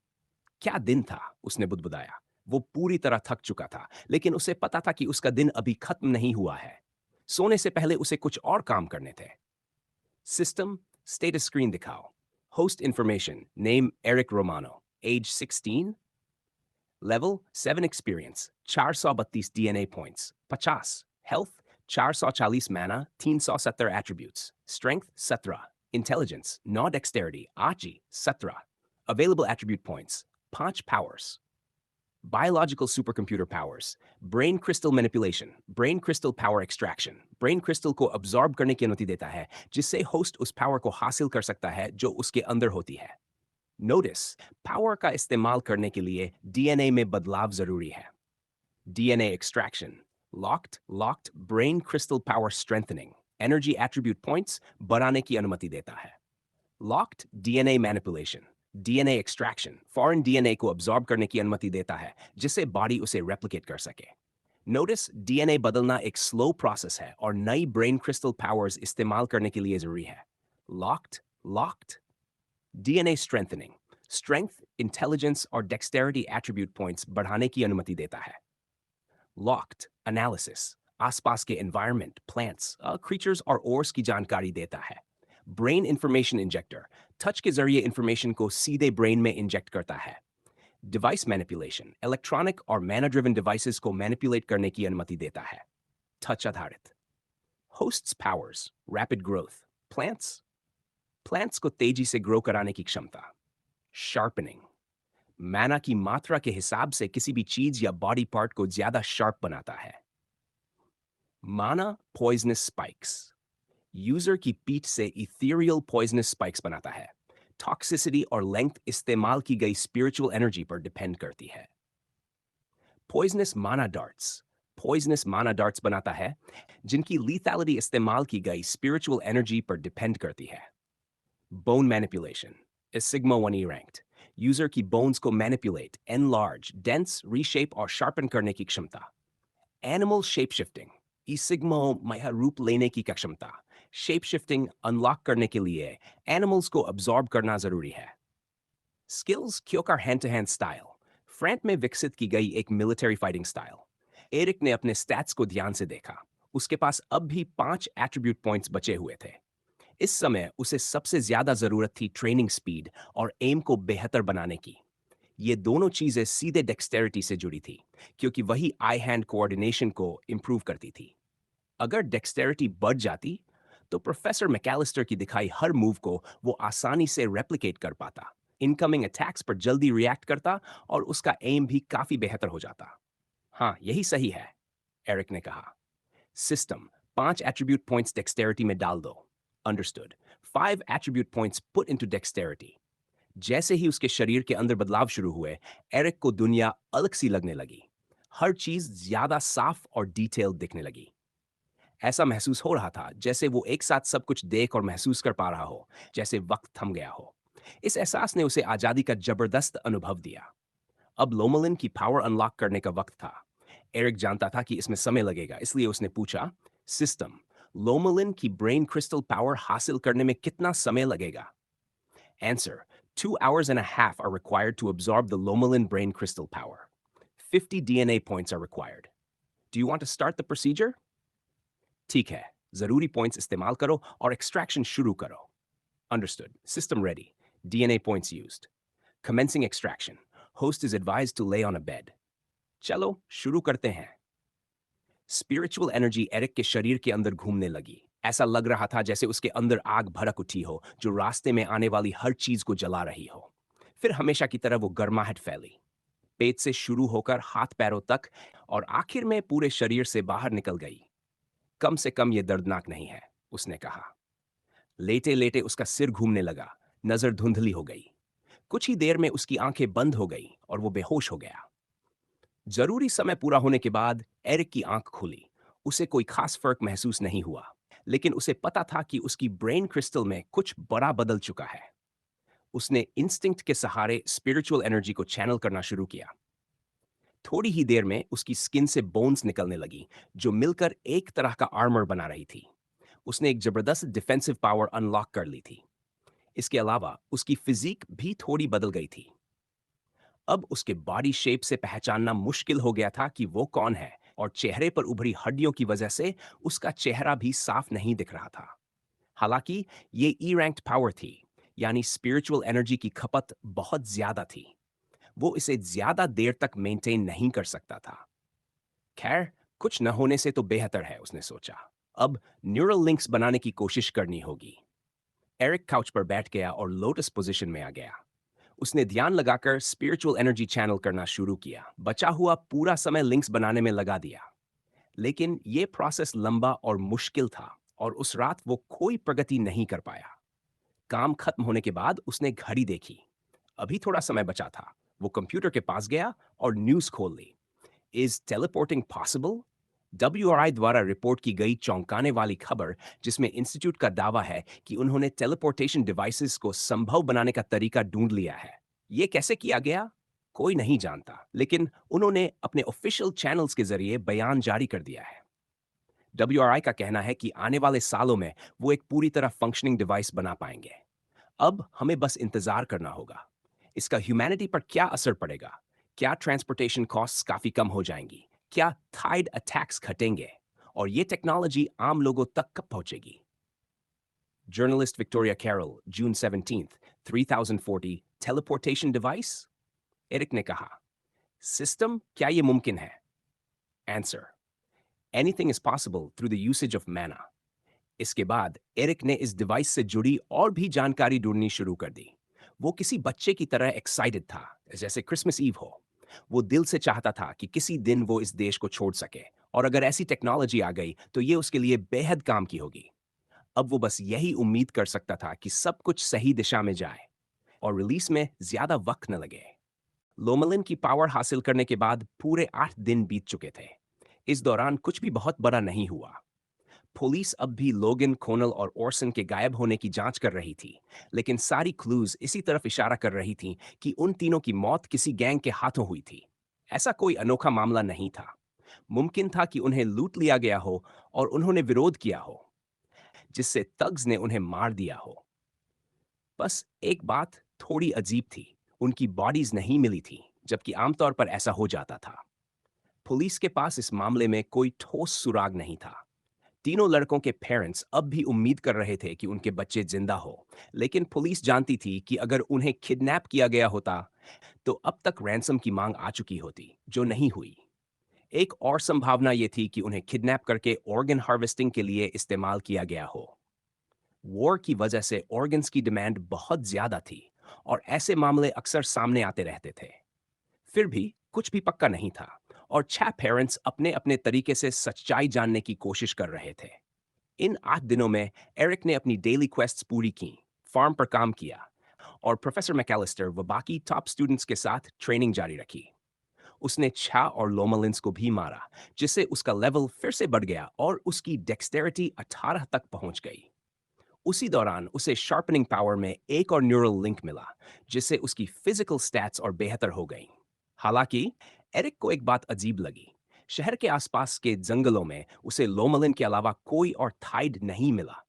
क्या दिन था, उसने बुदबुदाया। वो पूरी तरह थक चुका था, लेकिन उसे पता था कि उसका दिन अभी खत्म नहीं हुआ है। सोने से पहले उसे कुछ और काम करने थे। सिस्टम स्टेटस स्क्रीन दिखाओ। Host information, name Eric Romano, age 16, level 7 experience, 432 DNA points, 50 health, 440 mana, 370 attributes, strength 17, intelligence not dexterity, आची 17, available attribute points, 5 powers. Biological supercomputer powers, brain crystal manipulation, brain crystal power extraction, brain crystal को absorb करने की अनुमति देता है, जिससे host उस power को हासिल कर सकता है जो उसके अंदर होती है। Notice, power का इस्तेमाल करने के लिए DNA में बदलाव जरूरी है। DNA extraction, locked brain crystal power strengthening, energy attribute points बढ़ाने की अनुमति देता है। Locked DNA manipulation, DNA extraction foreign DNA को अब्सॉर्ब करने की अनुमति देता है जिससे बॉडी उसे रेप्लिकेट कर सके। नोटिस डीएनए बदलना एक स्लो प्रोसेस है और नई ब्रेन क्रिस्टल पावर्स इस्तेमाल करने के लिए जरूरी है। Locked, locked. DNA strengthening, strength, intelligence और डेक्सटेरिटी एट्रीब्यूट पॉइंट्स बढ़ाने की अनुमति देता है। लॉक्ड एनालिसिस, आसपास के एनवायरनमेंट, प्लांट्स, क्रीचर्स और ओर्स की जानकारी देता है। ब्रेन इंफॉर्मेशन इंजेक्टर, टच के जरिए इंफॉर्मेशन को सीधे ब्रेन में इंजेक्ट करता है। डिवाइस मैनिपुलेशन, इलेक्ट्रॉनिक और मैनर ड्रिवन डिवाइसेस को मैनिपुलेट करने की अनुमति देता है। टच आधारित। Hosts powers, rapid growth, plants, plants को तेजी से ग्रो कराने की क्षमता। शार्पनिंग, मैना की मात्रा के हिसाब से किसी भी चीज या बॉडी पार्ट को ज्यादा शार्प बनाता है। माना पॉइजनस स्पाइक्स, यूजर की पीठ से इथेरियल पॉइजनस स्पाइक्स बनाता है। टॉक्सिसिटी और लेंथ इस्तेमाल की गई स्पिरिचुअल एनर्जी पर डिपेंड करती है। पॉइजनस माना डार्ट्स, पॉइजनस माना डार्ट्स बनाता है जिनकी लीथैलिटी इस्तेमाल की गई स्पिरिचुअल एनर्जी पर डिपेंड करती है। Bone manipulation is Sigma 1E ranked. User की बोन्स को मैनिपुलेट, एनलार्ज, डेंस, रीशेप और शार्पन करने की क्षमता। एनिमल शेप शिफ्टिंग, ई सिग्मा में रूप लेने की क्षमता। शेप शिफ्टिंग अनलॉक करने के लिए एनिमल्स को अब्सॉर्ब करना जरूरी है। स्किल्स क्योकर hand to hand style, France में विकसित की गई एक मिलिट्री फाइटिंग स्टाइल। एरिक ने अपने स्टैट्स को ध्यान से देखा। उसके पास अब भी 5 एट्रीब्यूट पॉइंट्स बचे हुए थे। इस समय उसे सबसे ज्यादा जरूरत थी ट्रेनिंग स्पीड और एम को बेहतर बनाने की। ये दोनों चीजें सीधे डेक्सटेरिटी से जुड़ी थी क्योंकि वही आई हैंड कोऑर्डिनेशन को इंप्रूव करती थी। अगर डेक्सटेरिटी बढ़ जाती तो प्रोफेसर मैकेलिस्टर की दिखाई हर मूव को वो आसानी से रेप्लिकेट कर पाता, इनकमिंग अटैक्स पर जल्दी रिएक्ट करता और उसका एम भी काफी बेहतर हो जाता। हाँ, यही सही है, एरिक ने कहा। सिस्टम, 5 एट्रीब्यूट पॉइंट्स डेक्सटेरिटी में डाल दो। Understood. 5 attribute points put into dexterity. जैसे ही उसके शरीर के अंदर बदलाव शुरू हुए, एरिक को दुनिया अलग सी लगने लगी। हर चीज ज्यादा साफ और डिटेल दिखने लगी। ऐसा महसूस हो रहा था जैसे वो एक साथ सब कुछ देख और महसूस कर पा रहा हो, जैसे वक्त थम गया हो। इस एहसास ने उसे आजादी का जबरदस्त अनुभव दिया। अब लोमलिन की पावर अनलॉक करने का वक्त था। एरिक जानता था कि इसमें समय लगेगा, इसलिए उसने पूछा, सिस्टम, लोमलिन की ब्रेन क्रिस्टल पावर हासिल करने में कितना समय लगेगा? Answer: 2 hours and a half are required to absorb the Lomelin brain crystal power. 50 DNA points are required. Do you want to start the procedure? ठीक है, जरूरी points इस्तेमाल करो और extraction शुरू करो। Understood. System ready. DNA points used. Commencing extraction. Host is advised to lay on a bed. चलो शुरू करते हैं। स्पिरिचुअल एनर्जी एरिक के शरीर के अंदर घूमने लगी। ऐसा लग रहा था जैसे उसके अंदर आग भड़क उठी हो जो रास्ते में आने वाली हर चीज को जला रही हो। फिर हमेशा की तरह वो गर्माहट फैली, पेट से शुरू होकर हाथ पैरों तक और आखिर में पूरे शरीर से बाहर निकल गई। कम से कम ये दर्दनाक नहीं है, उसने कहा। लेटे लेटे उसका सिर घूमने लगा, नजर धुंधली हो गई। कुछ ही देर में उसकी आंखें बंद हो गई और वो बेहोश हो गया। जरूरी समय पूरा होने के बाद एरिक की आंख खुली। उसे कोई खास फर्क महसूस नहीं हुआ, लेकिन उसे पता था कि उसकी ब्रेन क्रिस्टल में कुछ बड़ा बदल चुका है। उसने इंस्टिंक्ट के सहारे स्पिरिचुअल एनर्जी को चैनल करना शुरू किया। थोड़ी ही देर में उसकी स्किन से बोन्स निकलने लगी जो मिलकर एक तरह का आर्मर बना रही थी। उसने एक जबरदस्त डिफेंसिव पावर अनलॉक कर ली थी। इसके अलावा उसकी फिजिक भी थोड़ी बदल गई थी। अब उसके बॉडी शेप से पहचानना मुश्किल हो गया था कि वो कौन है और चेहरे पर उभरी हड्डियों की वजह से उसका चेहरा भी साफ नहीं दिख रहा था। हालांकि ये ई रैंक्ड पावर थी, यानी स्पिरिचुअल एनर्जी की खपत बहुत ज्यादा थी। वो इसे ज्यादा देर तक मेंटेन नहीं कर सकता था। खैर, कुछ न होने से तो बेहतर है, उसने सोचा। अब न्यूरल लिंक्स बनाने की कोशिश करनी होगी। एरिक काउच पर बैठ गया और लोटस पोजीशन में आ गया। उसने ध्यान लगाकर स्पिरिचुअल एनर्जी चैनल करना शुरू किया। बचा हुआ पूरा समय लिंक्स बनाने में लगा दिया। लेकिन यह प्रोसेस लंबा और मुश्किल था और उस रात वो कोई प्रगति नहीं कर पाया। काम खत्म होने के बाद उसने घड़ी देखी। अभी थोड़ा समय बचा था। वो कंप्यूटर के पास गया और न्यूज खोल ली। Is teleporting possible? WRI द्वारा रिपोर्ट की गई चौंकाने वाली खबर, जिसमें इंस्टीट्यूट का दावा है कि उन्होंने टेलीपोर्टेशन डिवाइसेस को संभव बनाने का तरीका ढूंढ लिया है। ये कैसे किया गया, कोई नहीं जानता, लेकिन उन्होंने अपने ऑफिशियल चैनल्स के जरिए बयान जारी कर दिया है। WRI का कहना है कि आने वाले सालों में वो एक पूरी तरह फंक्शनिंग डिवाइस बना पाएंगे। अब हमें बस इंतजार करना होगा। इसका ह्यूमैनिटी पर क्या असर पड़ेगा? क्या ट्रांसपोर्टेशन कॉस्ट्स काफी कम हो जाएंगी? क्या थाइड अटैक्स घटेंगे? और ये टेक्नोलॉजी आम लोगों तक कब पहुंचेगी? जर्नलिस्ट विक्टोरिया कैरल, जून 17, 3040, टेलीपोर्टेशन डिवाइस? एरिक ने कहा, सिस्टम, क्या ये मुमकिन है? Answer, anything is possible through the usage of मैना। इसके बाद एरिक ने इस डिवाइस से जुड़ी और भी जानकारी ढूंढनी शुरू कर दी। वो किसी बच्चे की तरह एक्साइटेड था, जैसे क्रिसमस ईव हो। वो दिल से चाहता था कि किसी दिन वो इस देश को छोड़ सके, और अगर ऐसी टेक्नोलॉजी आ गई तो ये उसके लिए बेहद काम की होगी। अब वो बस यही उम्मीद कर सकता था कि सब कुछ सही दिशा में जाए और रिलीज में ज्यादा वक्त न लगे। लोमलिन की पावर हासिल करने के बाद पूरे 8 दिन बीत चुके थे। इस दौरान कुछ भी बहुत बड़ा नहीं हुआ। पुलिस अब भी लोगन, कोनल और ओरसन के गायब होने की जांच कर रही थी, लेकिन सारी क्लूज इसी तरफ इशारा कर रही थीं कि उन तीनों की मौत किसी गैंग के हाथों हुई थी। ऐसा कोई अनोखा मामला नहीं था। मुमकिन था कि उन्हें लूट लिया गया हो और उन्होंने विरोध किया हो, जिससे तग्स ने उन्हें मार दिया हो। बस एक बात थोड़ी अजीब थी, उनकी बॉडीज नहीं मिली थी, जबकि आमतौर पर ऐसा हो जाता था। पुलिस के पास इस मामले में कोई ठोस सुराग नहीं था। तीनों लड़कों के पेरेंट्स अब भी उम्मीद कर रहे थे कि उनके बच्चे जिंदा हो, लेकिन पुलिस जानती थी कि अगर उन्हें किडनैप किया गया होता तो अब तक रैंसम की मांग आ चुकी होती, जो नहीं हुई। एक और संभावना यह थी कि उन्हें किडनैप करके ऑर्गन हार्वेस्टिंग के लिए इस्तेमाल किया गया हो। वॉर की वजह से ऑर्गन्स की डिमांड बहुत ज्यादा थी, और ऐसे मामले अक्सर सामने आते रहते थे। फिर भी कुछ भी पक्का नहीं था, और छह पेरेंट्स अपने अपने तरीके से सच्चाई जानने की कोशिश कर रहे थे। इन 8 दिनों में एरिक ने अपनी डेली क्वेस्ट्स पूरी की, फार्म पर काम किया, और प्रोफेसर मैकेलिस्टर व बाकी टॉप स्टूडेंट्स के साथ ट्रेनिंग जारी रखी। उसने छा और लोमलिंस को भी मारा, जिससे उसका लेवल फिर से बढ़ गया और उसकी डेक्सटेरिटी 18 तक पहुंच गई। उसी दौरान उसे शार्पनिंग पावर में एक और न्यूरल लिंक मिला, जिससे उसकी फिजिकल स्टैट्स और बेहतर हो गई। हालांकि एरिक को एक बात अजीब लगी। शहर के आसपास के जंगलों में उसे लोमलिन के अलावा कोई और थाइड नहीं मिला।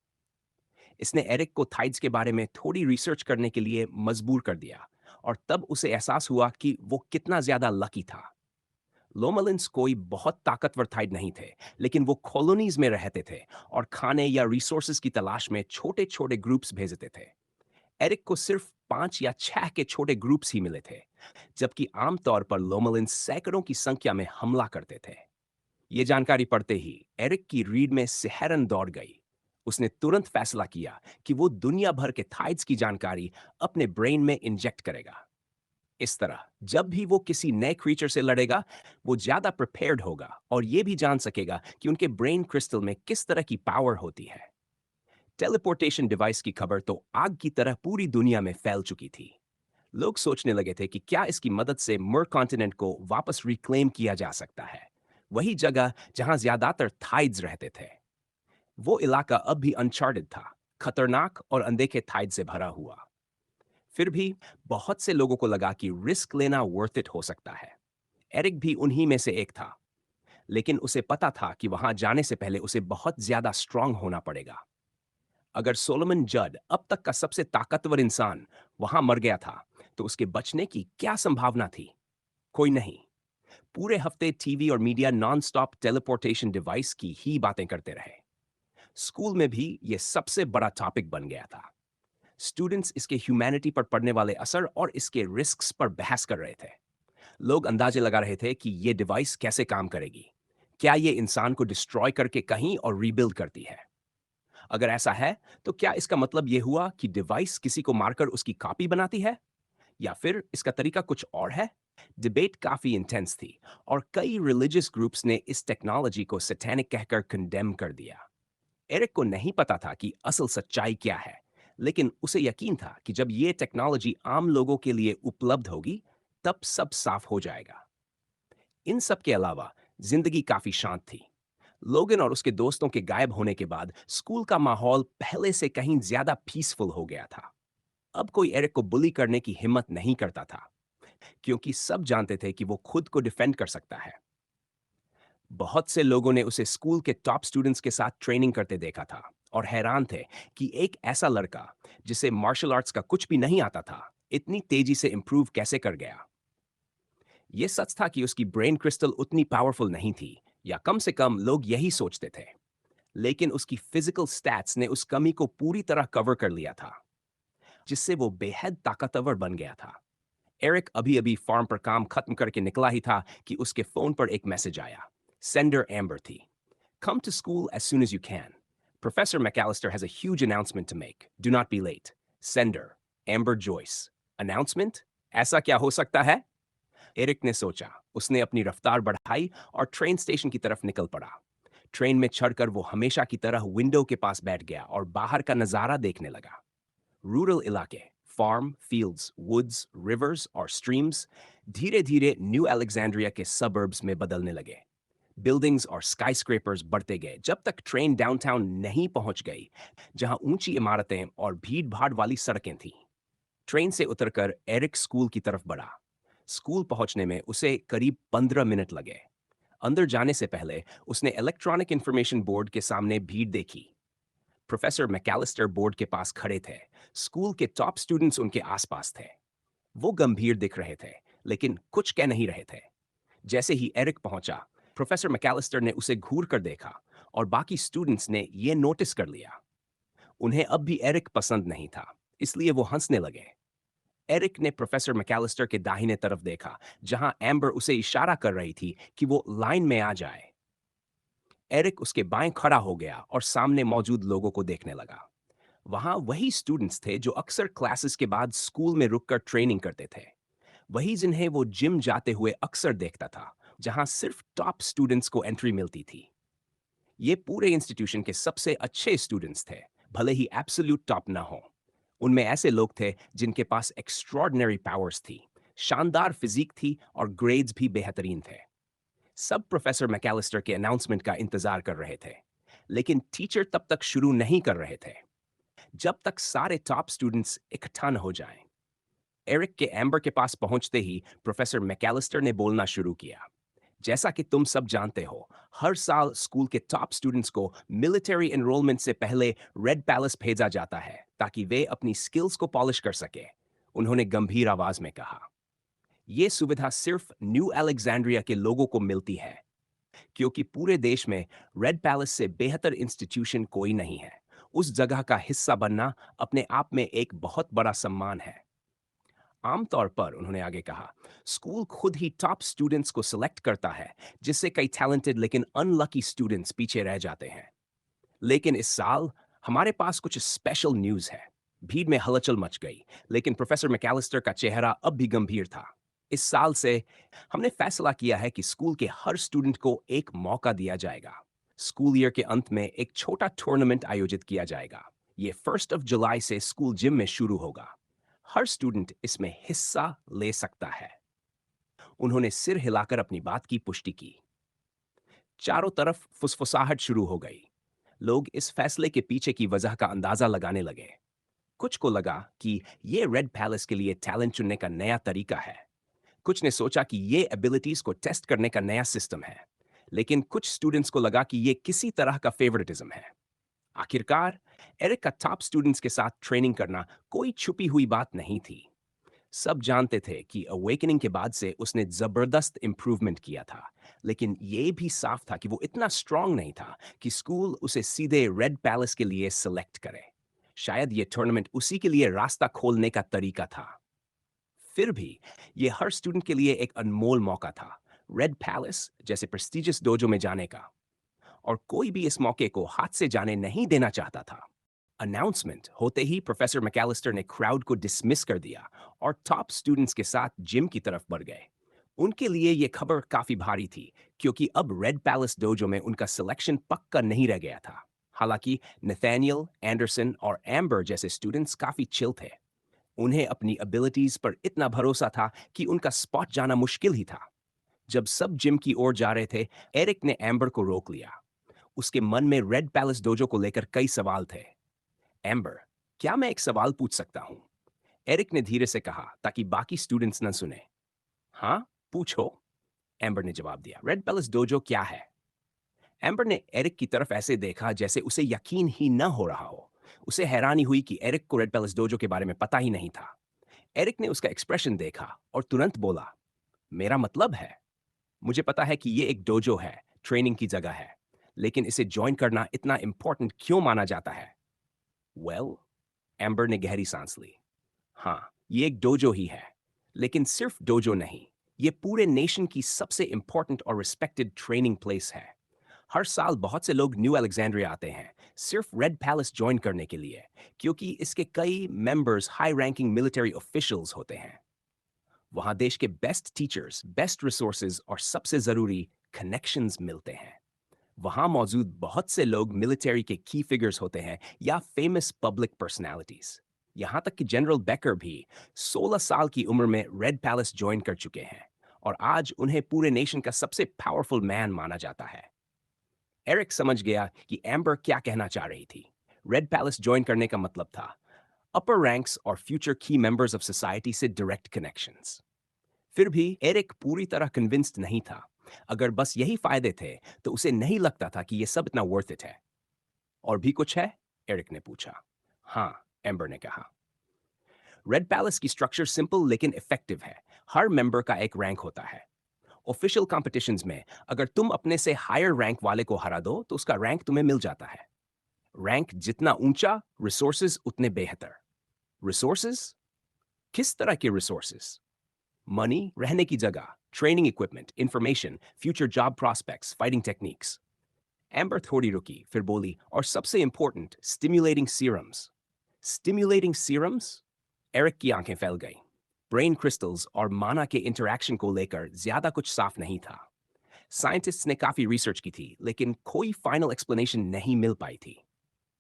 इसने एरिक को थाइड्स के बारे में थोड़ी रिसर्च करने के लिए मजबूर कर दिया, और तब उसे एहसास हुआ कि वो कितना ज्यादा लकी था। लोमलिन्स कोई बहुत ताकतवर थाइड नहीं थे, लेकिन वो कॉलोनीज में रहते थे और खाने या रिसोर्सेज की तलाश में छोटे छोटे ग्रुप्स भेजते थे। एरिक को सिर्फ 5 या 6 के छोटे ग्रुप्स ही मिले थे, जबकि आमतौर पर लोमलिन्स सैकड़ों की संख्या में हमला करते थे। ये जानकारी पढ़ते ही एरिक की रीढ़ में सिहरन दौड़ गई। उसने तुरंत फैसला किया कि वो दुनिया भर के थाइड्स की जानकारी अपने ब्रेन में इंजेक्ट करेगा। इस तरह जब भी वो किसी नए क्रीचर से लड़ेगा, वो ज्यादा प्रिपेयर्ड होगा और ये भी जान सकेगा कि उनके ब्रेन क्रिस्टल में किस तरह की पावर होती है। टेलीपोर्टेशन डिवाइस की खबर तो आग की तरह पूरी दुनिया में फैल चुकी थी। लोग सोचने लगे थे कि क्या इसकी मदद से मर कॉन्टिनेंट को वापस रिक्लेम किया जा सकता है, वही जगह जहां ज्यादातर थाइड्स रहते थे। वो इलाका अब भी अनचार्टेड था, खतरनाक और अनदेखे थाइड से भरा हुआ। फिर भी बहुत से लोगों को लगा कि रिस्क लेना वर्थ इट हो सकता है। एरिक भी उन्हीं में से एक था, लेकिन उसे पता था कि वहां जाने से पहले उसे बहुत ज्यादा स्ट्रांग होना पड़ेगा। अगर सोलोमन जड, अब तक का सबसे ताकतवर इंसान, वहां मर गया था, तो उसके बचने की क्या संभावना थी? कोई नहीं। पूरे हफ्ते टीवी और media non stop teleportation device की ही बातें करते रहे। स्कूल में भी यह सबसे बड़ा टॉपिक बन गया था। स्टूडेंट्स इसके ह्यूमैनिटी पर पड़ने वाले असर और इसके रिस्क्स पर बहस कर रहे थे। लोग अंदाजे लगा रहे थे कि ये डिवाइस कैसे काम करेगी। क्या ये इंसान को डिस्ट्रॉय करके कहीं और रीबिल्ड करती है? अगर ऐसा है, तो क्या इसका मतलब ये हुआ कि डिवाइस किसी को मारकर उसकी कॉपी बनाती है, या फिर इसका तरीका कुछ और है? डिबेट काफी इंटेंस थी, और कई रिलीजियस ग्रुप्स ने इस टेक्नोलॉजी को सैटेनिक कहकर कंडेम कर दिया। एरिक को नहीं पता था कि असल सच्चाई क्या है, लेकिन उसे यकीन था कि जब ये टेक्नोलॉजी आम लोगों के लिए उपलब्ध होगी, तब सब साफ हो जाएगा। इन सब के अलावा जिंदगी काफी शांत थी। लोगन और उसके दोस्तों के गायब होने के बाद स्कूल का माहौल पहले से कहीं ज्यादा पीसफुल हो गया था। अब कोई एरिक को बुली करने की हिम्मत नहीं करता था, क्योंकि सब जानते थे कि वो खुद को डिफेंड कर सकता है। बहुत से लोगों ने उसे स्कूल के टॉप स्टूडेंट्स के साथ ट्रेनिंग करते देखा था और हैरान थे कि एक ऐसा लड़का जिसे मार्शल आर्ट्स का कुछ भी नहीं आता था, इतनी तेजी से इंप्रूव कैसे कर गया। यह सच था कि उसकी ब्रेन क्रिस्टल उतनी पावरफुल नहीं थी, या कम से कम लोग यही सोचते थे। लेकिन उसकी फिजिकल स्टैट्स ने उस कमी को पूरी तरह कवर कर लिया था, जिससे वो बेहद ताकतवर बन गया था। एरिक अभी अभी फार्म पर काम खत्म करके निकला ही था कि उसके फोन पर एक मैसेज आया। सेंडर एम्बर थी। Come to school as soon as you can. Professor McAllister has a huge announcement to make. Do not be late. Sender, Amber Joyce. Announcement? ऐसा क्या हो सकता है? एरिक ने सोचा। उसने अपनी रफ्तार बढ़ाई और ट्रेन स्टेशन की तरफ निकल पड़ा। ट्रेन में चढ़कर वो हमेशा की तरह विंडो के पास बैठ गया और बाहर का नजारा देखने लगा। रूरल इलाके, फार्म, फील्ड्स, वुड्स, रिवर्स और स्ट्रीम्स धीरे धीरे न्यू अलेक्जेंड्रिया के सबर्ब्स में बदलने लगे। बिल्डिंग्स और स्काईस्क्रेपर्स बढ़ते गए जब तक ट्रेन डाउनटाउन नहीं पहुंच गई, जहां ऊंची इमारतें और भीड़-भाड़ वाली सड़कें थीं। ट्रेन से उतरकर एरिक स्कूल की तरफ बढ़ा। स्कूल पहुंचने में उसे करीब 15 मिनट लगे। अंदर जाने से पहले उसने इलेक्ट्रॉनिक इंफॉर्मेशन बोर्ड के सामने भीड़ देखी। प्रोफेसर मैकेलिस्टर बोर्ड के पास खड़े थे। स्कूल के टॉप स्टूडेंट्स उनके आसपास थे। वो गंभीर दिख रहे थे, लेकिन कुछ कह नहीं रहे थे। जैसे ही एरिक पहुंचा, प्रोफेसर मैकेलिस्टर ने उसे घूर कर देखा और बाकी स्टूडेंट्स ने यह नोटिस कर लिया। उन्हें अब भी एरिक पसंद नहीं था, इसलिए वो हंसने लगे। एरिक ने प्रोफेसर मैकेलिस्टर के दाहिने तरफ देखा, जहां एम्बर उसे इशारा कर रही थी कि वो लाइन में आ जाए। एरिक उसके बाएं खड़ा हो गया और सामने मौजूद लोगों को देखने लगा। वहां वही स्टूडेंट्स थे जो अक्सर क्लासेस के बाद स्कूल में रुककर ट्रेनिंग करते थे। वही जिन्हें वो जिम जाते हुए अक्सर देखता था, जहां सिर्फ टॉप स्टूडेंट्स को एंट्री मिलती थी। ये पूरे इंस्टीट्यूशन के सबसे अच्छे स्टूडेंट्स थे, भले ही एब्सोल्यूट टॉप ना हो। उनमें ऐसे लोग थे जिनके पास एक्स्ट्रॉर्डिनरी पावर्स थी, शानदार फिजिक थी और ग्रेड्स भी बेहतरीन थे। सब प्रोफेसर मैकेलिस्टर के अनाउंसमेंट का इंतजार कर रहे थे, लेकिन टीचर तब तक शुरू नहीं कर रहे थे जब तक सारे टॉप स्टूडेंट्स इकट्ठा न हो जाएं। एरिक के एम्बर के पास पहुंचते ही प्रोफेसर मैकेलिस्टर ने बोलना शुरू किया। जैसा कि तुम सब जानते हो, हर साल स्कूल के टॉप स्टूडेंट्स को मिलिट्री एनरोलमेंट से पहले रेड पैलेस भेजा जाता है ताकि वे अपनी स्किल्स को पॉलिश कर सके। उन्होंने गंभीर आवाज में कहा। यह सुविधा सिर्फ न्यू अलेक्जेंड्रिया के लोगों को मिलती है, क्योंकि पूरे देश में रेड पैलेस से बेहतर इंस्टीट्यूशन कोई नहीं है। उस जगह का हिस्सा बनना अपने आप में एक बहुत बड़ा सम्मान है। आमतौर पर, उन्होंने आगे कहा, स्कूल खुद ही टॉप स्टूडेंट्स को सिलेक्ट करता है, जिससे कई टैलेंटेड लेकिन अनलकी स्टूडेंट्स पीछे रह जाते हैं। लेकिन इस साल हमारे पास कुछ स्पेशल न्यूज़ है। भीड़ में हलचल मच गई, लेकिन प्रोफेसर मैकेलिस्टर का चेहरा अब भी गंभीर था। इस साल से हमने फैसला किया है कि स्कूल के हर स्टूडेंट को एक मौका दिया जाएगा। स्कूल ईयर के अंत में एक छोटा टूर्नामेंट आयोजित किया जाएगा। ये 1 जुलाई से स्कूल जिम में शुरू होगा। हर स्टूडेंट इसमें हिस्सा ले सकता है। उन्होंने सिर हिलाकर अपनी बात की पुष्टि की। चारों तरफ फुसफुसाहट शुरू हो गई। लोग इस फैसले के पीछे की वजह का अंदाजा लगाने लगे। कुछ को लगा कि ये रेड पैलेस के लिए टैलेंट चुनने का नया तरीका है। कुछ ने सोचा कि ये एबिलिटीज को टेस्ट करने का नया सिस्टम है। लेकिन कुछ स्टूडेंट्स को लगा कि ये किसी तरह का फेवरेटिज्म है। आखिरकार, एरिक का टॉप स्टूडेंट्स के साथ ट्रेनिंग करना कोई छुपी हुई बात नहीं थी। सब जानते थे कि अवेकनिंग के बाद से उसने जबरदस्त इंप्रूवमेंट किया था, लेकिन यह भी साफ था कि वो इतना स्ट्रांग नहीं था कि स्कूल उसे सीधे रेड पैलेस के लिए सिलेक्ट करे। शायद ये टूर्नामेंट उसी के लिए रास्ता खोलने का तरीका था। फिर भी ये हर स्टूडेंट के लिए एक अनमोल मौका था, रेड पैलेस जैसे प्रेस्टिजियस डोजो में जाने का। और कोई भी इस मौके को हाथ से जाने नहीं देना चाहता था। अनाउंसमेंट होते ही प्रोफेसर मैकेलिस्टर ने क्राउड को डिसमिस कर दिया और टॉप स्टूडेंट्स के साथ जिम की तरफ बढ़ गए। उनके लिए यह खबर काफी भारी थी, क्योंकि अब रेड पैलेस डोजो में उनका सिलेक्शन पक्का नहीं रह गया था। हालांकि नथानियल, एंडरसन और एम्बर जैसे स्टूडेंट्स काफी चिल थे। उन्हें अपनी एबिलिटीज पर इतना भरोसा था कि उनका स्पॉट जाना मुश्किल ही था। जब सब जिम की ओर जा रहे थे, एरिक ने एम्बर को रोक लिया। उसके मन में रेड पैलेस डोजो को लेकर कई सवाल थे। एम्बर, क्या मैं एक सवाल पूछ सकता हूँ? एरिक ने धीरे से कहा ताकि बाकी स्टूडेंट्स न सुने। हाँ, पूछो, एम्बर ने जवाब दिया। रेड पैलेस डोजो क्या है? एम्बर ने एरिक की तरफ ऐसे देखा जैसे उसे यकीन ही न हो रहा हो। उसे हैरानी हुई कि एरिक को रेड पैलेस डोजो के बारे में पता ही नहीं था। एरिक ने उसका एक्सप्रेशन देखा और तुरंत बोला, मेरा मतलब है, मुझे पता है कि ये एक डोजो है, ट्रेनिंग की जगह है, लेकिन इसे ज्वाइन करना इतना इंपॉर्टेंट क्यों माना जाता है? वेल, एम्बर ने गहरी सांस ली। हाँ, ये एक डोजो ही है, लेकिन सिर्फ डोजो नहीं, ये पूरे नेशन की सबसे इंपॉर्टेंट और रिस्पेक्टेड ट्रेनिंग प्लेस है। हर साल बहुत से लोग न्यू अलेक्जेंड्रिया आते हैं सिर्फ रेड पैलेस ज्वाइन करने के लिए, क्योंकि इसके कई members high ranking military officials होते हैं। वहाँ देश के बेस्ट टीचर्स, बेस्ट रिसोर्सेज और सबसे ज़रूरी कनेक्शंस मिलते हैं। वहाँ मौजूद बहुत से लोग मिलिट्री के की फिगर्स होते हैं या फेमस पब्लिक पर्सनालिटीज। यहाँ तक कि जनरल बेकर भी 16 साल की उम्र में रेड पैलेस ज्वाइन कर चुके हैं और आज उन्हें पूरे नेशन का सबसे पावरफुल मैन माना जाता है। एरिक समझ गया कि एम्बर क्या कहना चाह रही थी। रेड पैलेस ज्वाइन करने का मतलब था अपर रैंक्स और फ्यूचर की मेंबर्स ऑफ सोसाइटी से डायरेक्ट कनेक्शंस। फिर भी एरिक पूरी तरह कन्विंस्ड नहीं था। अगर बस यही फायदे थे, तो उसे नहीं लगता था कि यह सब इतना वर्थ इट है। और भी कुछ है? एरिक ने पूछा। हाँ, एम्बर ने कहा। रेड पैलेस की स्ट्रक्चर सिंपल लेकिन इफेक्टिव है। हर मेंबर का एक रैंक होता है। ऑफिशियल कॉम्पिटिशन्स में अगर तुम अपने से हायर रैंक वाले को हरा दो, तो उसका रैंक तुम्हें मिल जाता है। रैंक जितना ऊंचा, रिसोर्सेज उतने बेहतर। रिसोर्सेज? किस तरह के रिसोर्सेज? मनी, रहने की जगह, training equipment, information, future job prospects, fighting techniques. Amber थोड़ी रुकी, फिर बोली, और सबसे important, stimulating serums. Stimulating serums? Eric की आंखें फैल गईं। ब्रेन क्रिस्टल्स और माना के इंटरैक्शन को लेकर ज्यादा कुछ साफ नहीं था। साइंटिस्ट्स ने काफी रिसर्च की थी, लेकिन कोई फाइनल एक्सप्लेनेशन नहीं मिल पाई थी।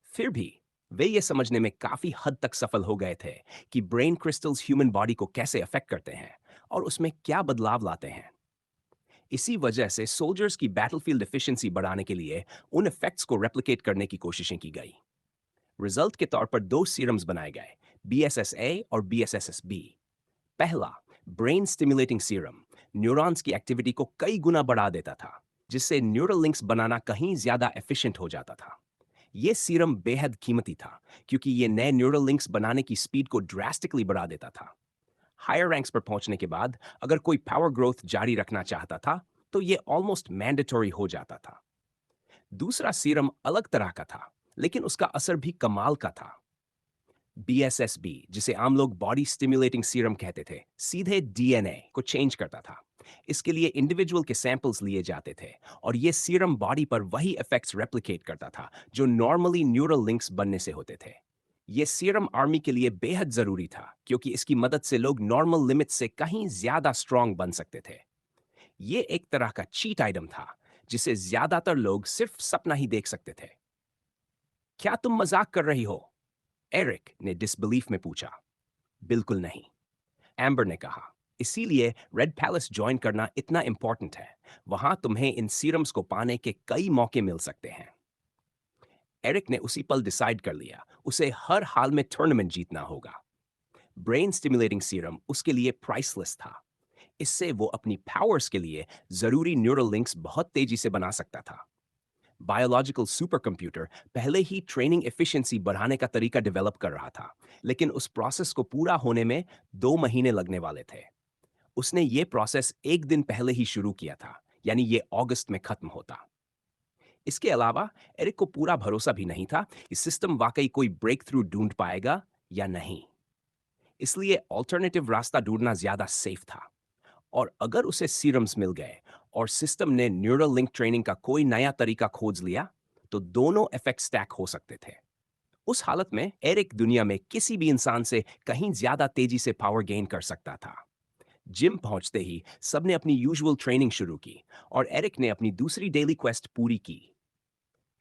फिर भी वे ये समझने में काफी हद तक सफल हो गए थे कि ब्रेन क्रिस्टल्स ह्यूमन बॉडी को कैसे अफेक्ट करते हैं और उसमें क्या बदलाव लाते हैं। इसी वजह से सोल्जर्स की बैटलफील्ड एफिशिएंसी बढ़ाने के लिए उन इफेक्ट्स को रेप्लिकेट करने की कोशिशें की गई। रिजल्ट के तौर पर दो सीरम्स बनाए गए, BSSA और BSSSB। पहला, ब्रेन स्टिमुलेटिंग सीरम, न्यूरॉन्स की एक्टिविटी को कई गुना बढ़ा देता था, जिससे न्यूरल लिंक्स बनाना कहीं ज्यादा एफिशिएंट हो जाता था। ये सीरम बेहद कीमती था, क्योंकि ये नए न्यूरल लिंक्स बनाने की स्पीड को ड्रास्टिकली बढ़ा देता था। हायर रैंक्स पर पहुंचने के बाद अगर कोई पावर ग्रोथ जारी रखना चाहता था, तो ये ऑलमोस्ट मैंडेटरी हो जाता था। दूसरा सीरम अलग तरह का था, लेकिन उसका असर भी कमाल का था। BSSB, जिसे आम लोग बॉडी स्टिमुलेटिंग सीरम कहते थे, सीधे DNA को चेंज करता था। इसके लिए इंडिविजुअल के सैंपल्स लिए जाते थे और ये सीरम बॉडी पर वही इफेक्ट्स रेप्लिकेट करता था जो नॉर्मली न्यूरल लिंक्स बनने से होते थे। ये सीरम आर्मी के लिए बेहद जरूरी था, क्योंकि इसकी मदद से लोग नॉर्मल लिमिट से कहीं ज्यादा स्ट्रांग बन सकते थे। ये एक तरह का चीट आइटम था, जिसे ज्यादातर लोग सिर्फ सपना ही देख सकते थे। क्या तुम मजाक कर रही हो? एरिक ने डिसबिलीफ में पूछा। बिल्कुल नहीं, एम्बर ने कहा। इसीलिए रेड पैलेस ज्वाइन करना इतना इंपॉर्टेंट है। वहां तुम्हें इन सीरम्स को पाने के कई मौके मिल सकते हैं। एरिक ने उसी पल डिसाइड कर लिया, उसे हर हाल में टूर्नामेंट जीतना होगा। ब्रेन स्टिमुलेटिंग सीरम उसके लिए प्राइसलेस था। इससे वो अपनी पावर्स के लिए जरूरी न्यूरल लिंक्स बहुत तेजी से बना सकता था। बायोलॉजिकल सुपर कंप्यूटर पहले ही ट्रेनिंग एफिशिएंसी बढ़ाने का तरीका डेवलप कर रहा था, लेकिन उस प्रोसेस को पूरा होने में 2 महीने लगने वाले थे। उसने ये प्रोसेस एक दिन पहले ही शुरू किया था, यानी ये अगस्त में खत्म होता। इसके अलावा एरिक को पूरा भरोसा भी नहीं था कि सिस्टम वाकई कोई ब्रेक थ्रू ढूंढ पाएगा या नहीं। इसलिए ऑल्टरनेटिव रास्ता ढूंढना ज्यादा सेफ था। और अगर उसे सीरम्स मिल गए और सिस्टम ने न्यूरल लिंक ट्रेनिंग का कोई नया तरीका खोज लिया, तो दोनों इफेक्ट स्टैक हो सकते थे। उस हालत में एरिक दुनिया में किसी भी इंसान से कहीं ज्यादा तेजी से पावर गेन कर सकता था। जिम पहुंचते ही सबने अपनी यूजुअल ट्रेनिंग शुरू की और एरिक ने अपनी दूसरी डेली क्वेस्ट पूरी की।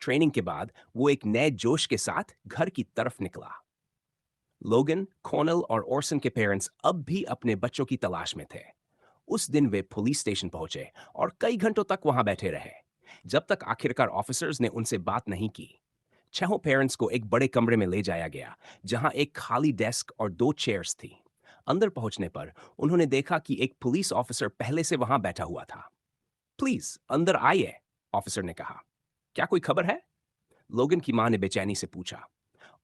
ट्रेनिंग के बाद वो एक नए जोश के साथ घर की तरफ निकला। लोगन, कॉर्नल और ऑर्सन के पेरेंट्स अब भी अपने बच्चों की तलाश में थे। उस दिन वे पुलिस स्टेशन पहुंचे और कई घंटों तक वहां बैठे रहे। जब तक आखिरकार ऑफिसर्स ने उनसे बात नहीं की। छहों पेरेंट्स को एक बड़े कमरे में ले जाया गया, जहां एक खाली डेस्क और दो चेयर्स थी। अंदर पहुंचने पर उन्होंने देखा कि एक पुलिस ऑफिसर पहले से वहां बैठा हुआ था। प्लीज अंदर आइए, ऑफिसर ने कहा। क्या कोई खबर है? लोगन की मां ने बेचैनी से पूछा।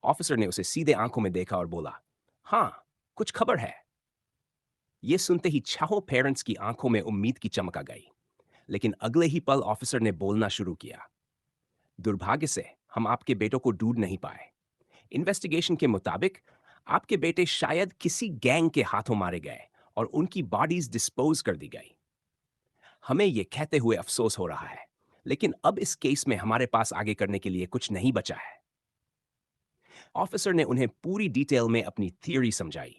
ऑफिसर ने उसे सीधे आंखों में देखा और बोला, हाँ, कुछ खबर है। ये सुनते ही छहों पेरेंट्स की आंखों में उम्मीद की चमक आ गई। लेकिन अगले ही पल ऑफिसर ने बोलना शुरू किया। दुर्भाग्य से हम आपके बेटों को ढूंढ नहीं पाए। इन्वेस्टिगेशन के मुताबिक आपके बेटे शायद किसी गैंग के हाथों मारे गए और उनकी बॉडीज डिस्पोज कर दी गई। हमें यह कहते हुए अफसोस हो रहा है, लेकिन अब इस केस में हमारे पास आगे करने के लिए कुछ नहीं बचा है। ऑफिसर ने उन्हें पूरी डिटेल में अपनी थियरी समझाई।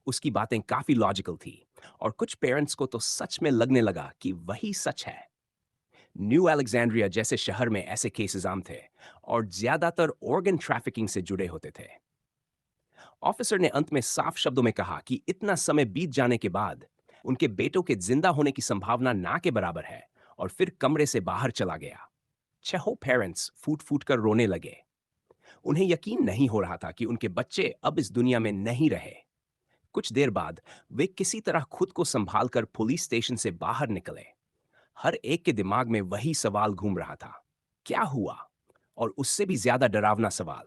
उसकी बातें काफी लॉजिकल थी और कुछ पेरेंट्स को तो सच में लगने लगा कि वही सच है। न्यू अलेक्जेंड्रिया जैसे शहर में ऐसे केसेस आम थे और ज्यादातर ऑर्गन ट्रैफिकिंग से जुड़े होते थे। ऑफिसर ने अंत में साफ शब्दों में कहा कि इतना समय बीत जाने के बाद उनके बेटों के जिंदा होने की संभावना ना के बराबर है, और फिर कमरे से बाहर चला गया। छहों पेरेंट्स फूट फूट कर रोने लगे। उन्हें यकीन नहीं हो रहा था कि उनके बच्चे अब इस दुनिया में नहीं रहे। कुछ देर बाद वे किसी तरह खुद को संभालकर पुलिस स्टेशन से बाहर निकले। हर एक के दिमाग में वही सवाल घूम रहा था, क्या हुआ? और उससे भी ज्यादा डरावना सवाल,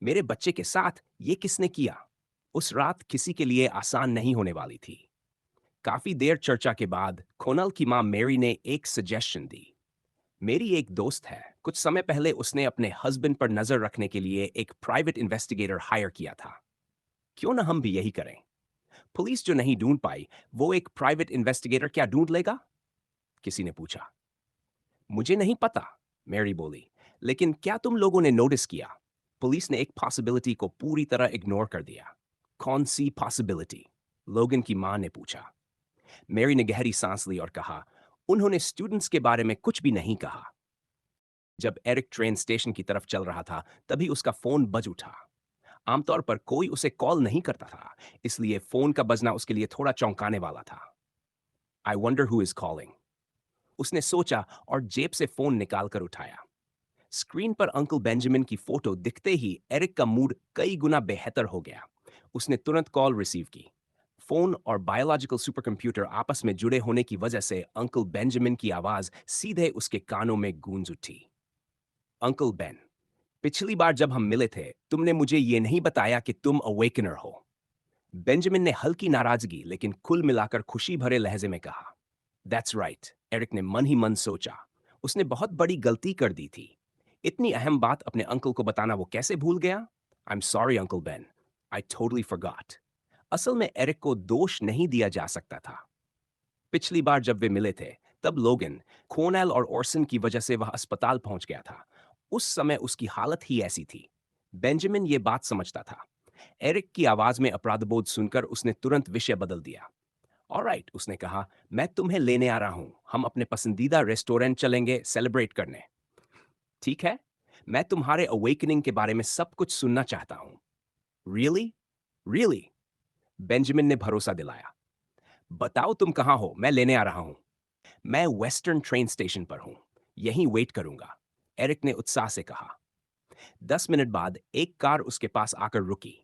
मेरे बच्चे के साथ ये किसने किया? उस रात किसी के लिए आसान नहीं होने वाली थी। काफी देर चर्चा के बाद कोनल की मां मेरी ने एक सजेशन दी। मेरी एक दोस्त है, कुछ समय पहले उसने अपने हस्बैंड पर नजर रखने के लिए एक प्राइवेट इन्वेस्टिगेटर हायर किया था। क्यों ना हम भी यही करें? पुलिस जो नहीं ढूंढ पाई, वो एक प्राइवेट इन्वेस्टिगेटर क्या ढूंढ लेगा? किसी ने पूछा। मुझे नहीं पता, मैरी बोली, लेकिन क्या तुम लोगों ने नोटिस किया? पुलिस ने एक पॉसिबिलिटी को पूरी तरह इग्नोर कर दिया। कौन सी पॉसिबिलिटी? लोगन की मां ने पूछा। मैरी ने गहरी सांस ली और कहा, उन्होंने स्टूडेंट्स के बारे में कुछ भी नहीं कहा। जब एरिक ट्रेन स्टेशन की तरफ चल रहा था, तभी उसका फोन बज उठा। आमतौर पर कोई उसे कॉल नहीं करता था, इसलिए फोन का बजना उसके लिए थोड़ा चौंकाने वाला था। I wonder who is calling, उसने सोचा और जेब से फोन निकालकर उठाया। स्क्रीन पर अंकल बेंजामिन की फोटो दिखते ही एरिक का मूड कई गुना बेहतर हो गया। उसने तुरंत कॉल रिसीव की। फोन और बायोलॉजिकल सुपरकंप्यूटर आपस में जुड़े होने की वजह से अंकल बेंजामिन की आवाज सीधे उसके कानों में गूंज उठी। अंकल बेन, पिछली बार जब हम मिले थे, तुमने मुझे ये नहीं बताया कि तुम अवेकनर हो। बेंजामिन ने हल्की नाराजगी लेकिन कुल मिलाकर खुशी भरे लहजे में कहा। दैट्स राइट, एरिक ने मन ही मन सोचा। उसने बहुत बड़ी गलती कर दी थी। इतनी अहम बात अपने अंकल को बताना वो कैसे भूल गया? I am sorry uncle Ben, I totally forgot. असल में एरिक को दोष नहीं दिया जा सकता था। पिछली बार जब वे मिले थे, तब लोगन, कोनेल और ओरसन की वजह से वह अस्पताल पहुंच गया था। उस समय उसकी हालत ही ऐसी थी। बेंजामिन ये बात समझता था। एरिक की आवाज में अपराधबोध सुनकर उसने तुरंत विषय बदल दिया। ऑलराइट, उसने कहा, मैं तुम्हें लेने आ रहा हूं। हम अपने पसंदीदा रेस्टोरेंट चलेंगे सेलिब्रेट करने। ठीक है, मैं तुम्हारे अवेकनिंग के बारे में सब कुछ सुनना चाहता हूं। रियली? रियली? बेंजामिन ने भरोसा दिलाया। बताओ तुम कहां हो, मैं लेने आ रहा हूं। मैं वेस्टर्न ट्रेन स्टेशन पर हूं, यहीं वेट करूंगा, एरिक ने उत्साह से कहा। 10 मिनट बाद एक कार उसके पास आकर रुकी।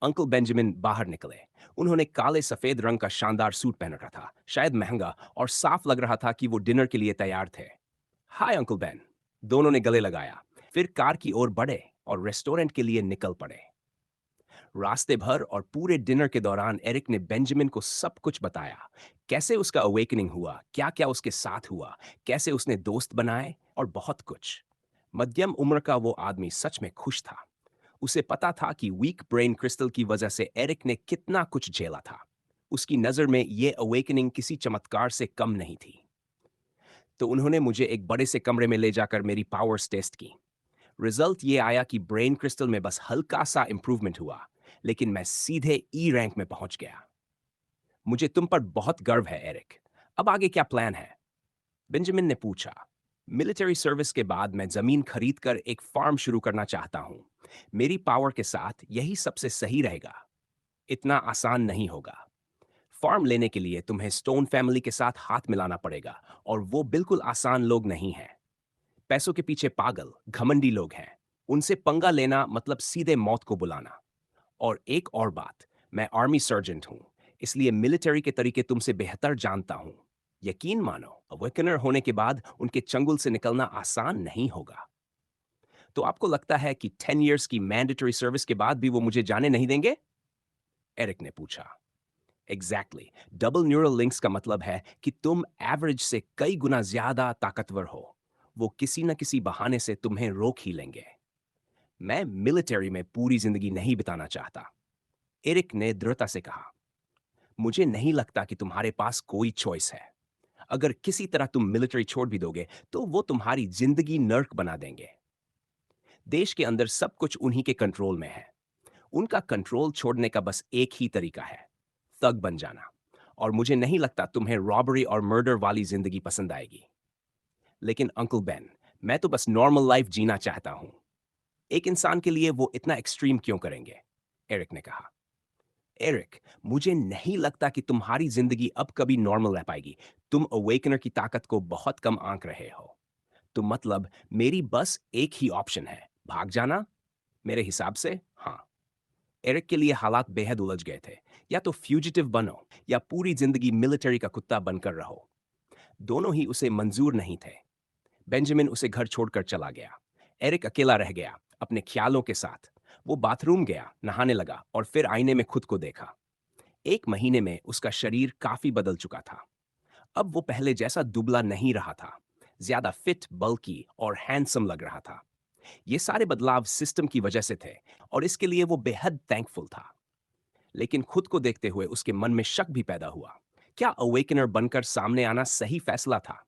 अंकल बेंजामिन बाहर निकले। उन्होंने काले सफेद रंग का शानदार सूट पहन रखा था, शायद महंगा, और साफ लग रहा था कि वो डिनर के लिए तैयार थे। हाय अंकल बेन, दोनों ने गले लगाया, फिर कार की ओर बढ़े और रेस्टोरेंट के लिए निकल पड़े। रास्ते भर और पूरे डिनर के दौरान एरिक ने बेंजामिन को सब कुछ बताया। कैसे उसका अवेकनिंग हुआ, क्या क्या उसके साथ हुआ, कैसे उसने दोस्त बनाए, और बहुत कुछ। मध्यम उम्र का वो आदमी सच में खुश था। उसे पता था कि वीक ब्रेन क्रिस्टल की वजह से एरिक ने कितना कुछ झेला था। उसकी नजर में ये अवेकनिंग किसी चमत्कार से कम नहीं थी। तो उन्होंने मुझे एक बड़े से कमरे में ले जाकर मेरी पावर्स टेस्ट की। रिजल्ट ये आया कि ब्रेन क्रिस्टल में बस हल्का सा इंप्रूवमेंट हुआ, लेकिन मैं सीधे ई रैंक में पहुंच गया। मुझे तुम पर बहुत गर्व है एरिक। अब आगे क्या प्लान है? बेंजामिन ने पूछा। मिलिट्री सर्विस के बाद मैं जमीन खरीदकर एक फार्म शुरू करना चाहता हूं। मेरी पावर के साथ यही सबसे सही रहेगा। इतना आसान नहीं होगा। फार्म लेने के लिए तुम्हें स्टोन फैमिली के साथ हाथ मिलाना पड़ेगा, और वो बिल्कुल आसान लोग नहीं हैं। पैसों के पीछे पागल घमंडी लोग हैं। उनसे पंगा लेना मतलब सीधे मौत को बुलाना। और एक और बात, मैं आर्मी सर्जेंट हूं, इसलिए मिलिट्री के तरीके तुमसे बेहतर जानता हूं। यकीन मानो, अवेकनर होने के बाद उनके चंगुल से निकलना आसान नहीं होगा। तो आपको लगता है कि 10 इयर्स की मैंडेटरी सर्विस के बाद भी वो मुझे जाने नहीं देंगे? एरिक ने पूछा। एग्जैक्टली, डबल न्यूरल लिंक्स का मतलब है कि तुम एवरेज से कई गुना ज्यादा ताकतवर हो। वो किसी न किसी बहाने से तुम्हें रोक ही लेंगे। मैं मिलिट्री में पूरी जिंदगी नहीं बिताना चाहता, एरिक ने दृढ़ता से कहा। मुझे नहीं लगता कि तुम्हारे पास कोई चॉइस है। अगर किसी तरह तुम मिलिट्री छोड़ भी दोगे तो वो तुम्हारी जिंदगी नर्क बना देंगे। देश के अंदर सब कुछ उन्हीं के कंट्रोल में है। उनका कंट्रोल छोड़ने का बस एक ही तरीका है, थग बन जाना। और मुझे नहीं लगता तुम्हें रॉबरी और मर्डर वाली जिंदगी पसंद आएगी। लेकिन अंकल बेन, मैं तो बस नॉर्मल लाइफ जीना चाहता हूं। एक इंसान के लिए वो इतना एक्सट्रीम क्यों करेंगे? एरिक ने कहा। एरिक, मुझे नहीं लगता कि तुम्हारी जिंदगी अब कभी नॉर्मल रह पाएगी। तुम अवेकनर की ताकत को बहुत कम आंक रहे हो। तो मतलब मेरी बस एक ही ऑप्शन है, भाग जाना। मेरे हिसाब से हाँ। एरिक के लिए हालात बेहद उलझ गए थे। या तो फ्यूजिटिव बनो या पूरी जिंदगी मिलिट्री का कुत्ता बनकर रहो। दोनों ही उसे मंजूर नहीं थे। बेंजामिन उसे घर छोड़कर चला गया। एरिक अकेला रह गया अपने ख्यालों के साथ। वो बाथरूम गया, नहाने लगा और फिर आईने में खुद को देखा। 1 महीने में उसका शरीर काफी बदल चुका था। अब वो पहले जैसा दुबला नहीं रहा था। ज्यादा फिट, बल्की और हैंडसम लग रहा था। ये सारे बदलाव सिस्टम की वजह से थे और इसके लिए वो बेहद थैंकफुल था। लेकिन खुद को देखते हुए उसके मन में शक भी पैदा हुआ। क्या अवेकनर बनकर सामने आना सही फैसला था?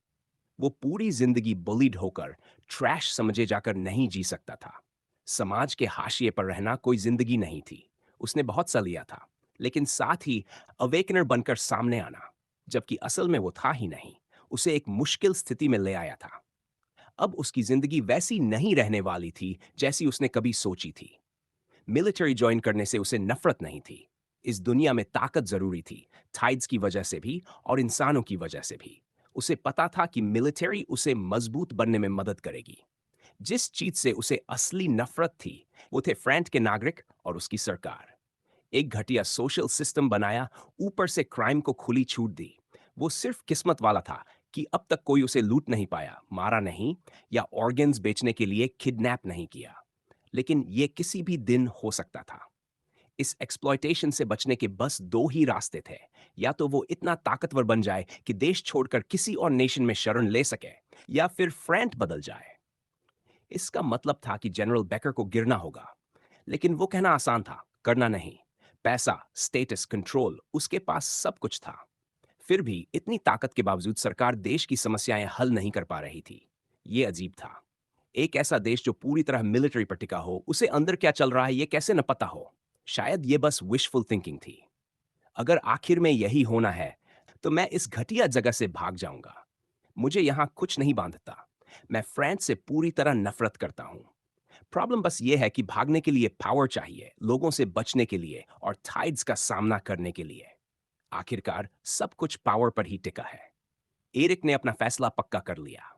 वो पूरी जिंदगी बुलीड होकर, ट्रैश समझे जाकर नहीं जी सकता था। समाज के हाशिए पर रहना कोई जिंदगी नहीं थी। उसने बहुत सा लिया था, लेकिन साथ ही अवेकनर बनकर सामने आना, जबकि असल में वो था ही नहीं, उसे एक मुश्किल स्थिति में ले आया था। अब उसकी जिंदगी वैसी नहीं रहने वाली थी जैसी उसने कभी सोची थी। मिलिट्री ज्वाइन करने से उसे नफरत नहीं थी। इस दुनिया में ताकत जरूरी थी, टाइड्स की वजह से भी और इंसानों की वजह से भी। उसे पता था कि मिलिट्री उसे मजबूत बनने में मदद करेगी। जिस चीज से उसे असली नफरत थी, वो थे फ्रैंट के नागरिक और उसकी सरकार। एक घटिया सोशल सिस्टम बनाया, ऊपर से क्राइम को खुली छूट दी। वो सिर्फ किस्मत वाला था कि अब तक कोई उसे लूट नहीं पाया, मारा नहीं या ऑर्गन्स बेचने के लिए किडनैप नहीं किया। लेकिन ये किसी भी दिन हो सकता था। इस एक्सप्लॉयटेशन से बचने के बस दो ही रास्ते थे। या तो वो इतना ताकतवर बन जाए कि देश छोड़कर किसी और नेशन में शरण ले सके, या फिर फ्रैंट बदल जाए। इसका मतलब था कि जनरल बेकर को गिरना होगा। लेकिन वो कहना आसान था, करना नहीं। पैसा, स्टेटस, कंट्रोल, उसके पास सब कुछ था। फिर भी इतनी ताकत के बावजूद सरकार देश की समस्याएं हल नहीं कर पा रही थी। ये अजीब था। एक ऐसा देश जो पूरी तरह मिलिट्री पर टिका हो, उसे अंदर क्या चल रहा है ये कैसे न पता हो? शायद ये बस विशफुल थिंकिंग थी। अगर आखिर में यही होना है, तो मैं इस घटिया जगह से भाग जाऊंगा। मुझे यहां कुछ नहीं बांधता। मैं फ्रांस से पूरी तरह नफरत करता हूं। प्रॉब्लम बस ये है कि भागने के लिए पावर चाहिए, लोगों से बचने के लिए और टाइड्स का सामना करने के लिए। आखिरकार सब कुछ पावर पर ही टिका है। एरिक ने अपना फैसला पक्का कर लिया।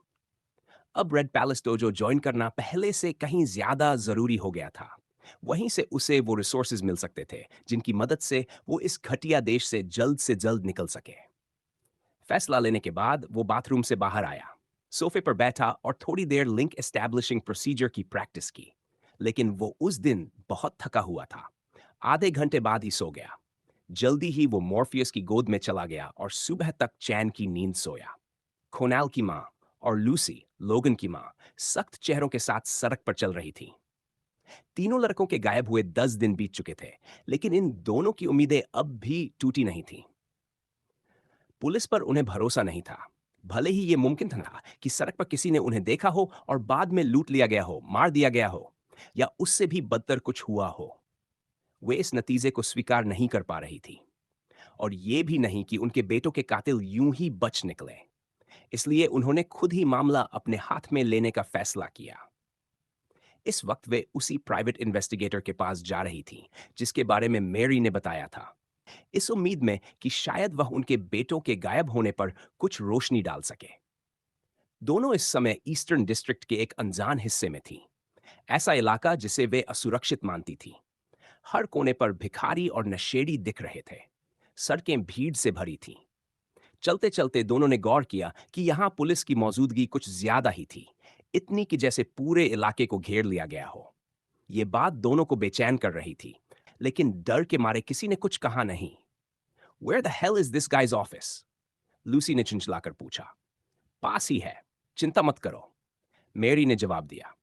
अब रेड पैलेस डोजो ज्वाइन करना पहले से कहीं ज्यादा जरूरी हो गया था। वहीं से उसे वो रिसोर्सेज मिल सकते थे जिनकी मदद से वो इस घटिया देश से जल्द निकल सके। फैसला लेने के बाद वो बाथरूम से बाहर आया, सोफे पर बैठा और थोड़ी देर लिंक एस्टैब्लिशिंग प्रोसीजर की प्रैक्टिस की। लेकिन वो उस दिन बहुत थका हुआ था। आधे घंटे बाद ही सो गया। जल्दी ही वो मॉर्फियस की गोद में चला गया और सुबह तक चैन की नींद सोया। खोनाल की माँ और लूसी, लोगन की माँ, सख्त चेहरों के साथ सड़क पर चल रही थी। तीनों लड़कों के गायब हुए 10 दिन बीत चुके थे, लेकिन इन दोनों की उम्मीदें अब भी टूटी नहीं थीं। पुलिस पर उन्हें भरोसा नहीं था। भले ही ये मुमकिन था कि सड़क पर किसी ने उन्हें देखा हो और बाद में लूट लिया गया हो, मार दिया गया हो, या उससे भी बदतर कुछ हुआ हो। वे इस नतीजे को स्वीकार नहीं कर पा रही थी। और ये भी नहीं कि उनके बेटों के कातिल यूं ही बच निकले। इसलिए उन्होंने खुद ही मामला अपने हाथ में लेने का फैसला किया। इस वक्त वे उसी प्राइवेट इन्वेस्टिगेटर के पास जा रही थी जिसके बारे में मेरी ने बताया था, इस उम्मीद में कि शायद वह उनके बेटों के गायब होने पर कुछ रोशनी डाल सके। दोनों इस समय ईस्टर्न डिस्ट्रिक्ट के एक अनजान हिस्से में थीं, ऐसा इलाका जिसे वे असुरक्षित मानती थीं। हर कोने पर भिखारी और नशेड़ी दिख रहे थे। सड़कें भीड़ से भरी थीं। चलते चलते दोनों ने गौर किया कि यहां पुलिस की मौजूदगी कुछ ज्यादा ही थी, इतनी कि जैसे पूरे इलाके को घेर लिया गया हो। ये बात दोनों को बेचैन कर रही थी, लेकिन डर के मारे किसी ने कुछ कहा नहीं। Where the hell is this guys office? Lucy ने चिंचलाकर पूछा। पास ही है, चिंता मत करो, मेरी ने जवाब दिया।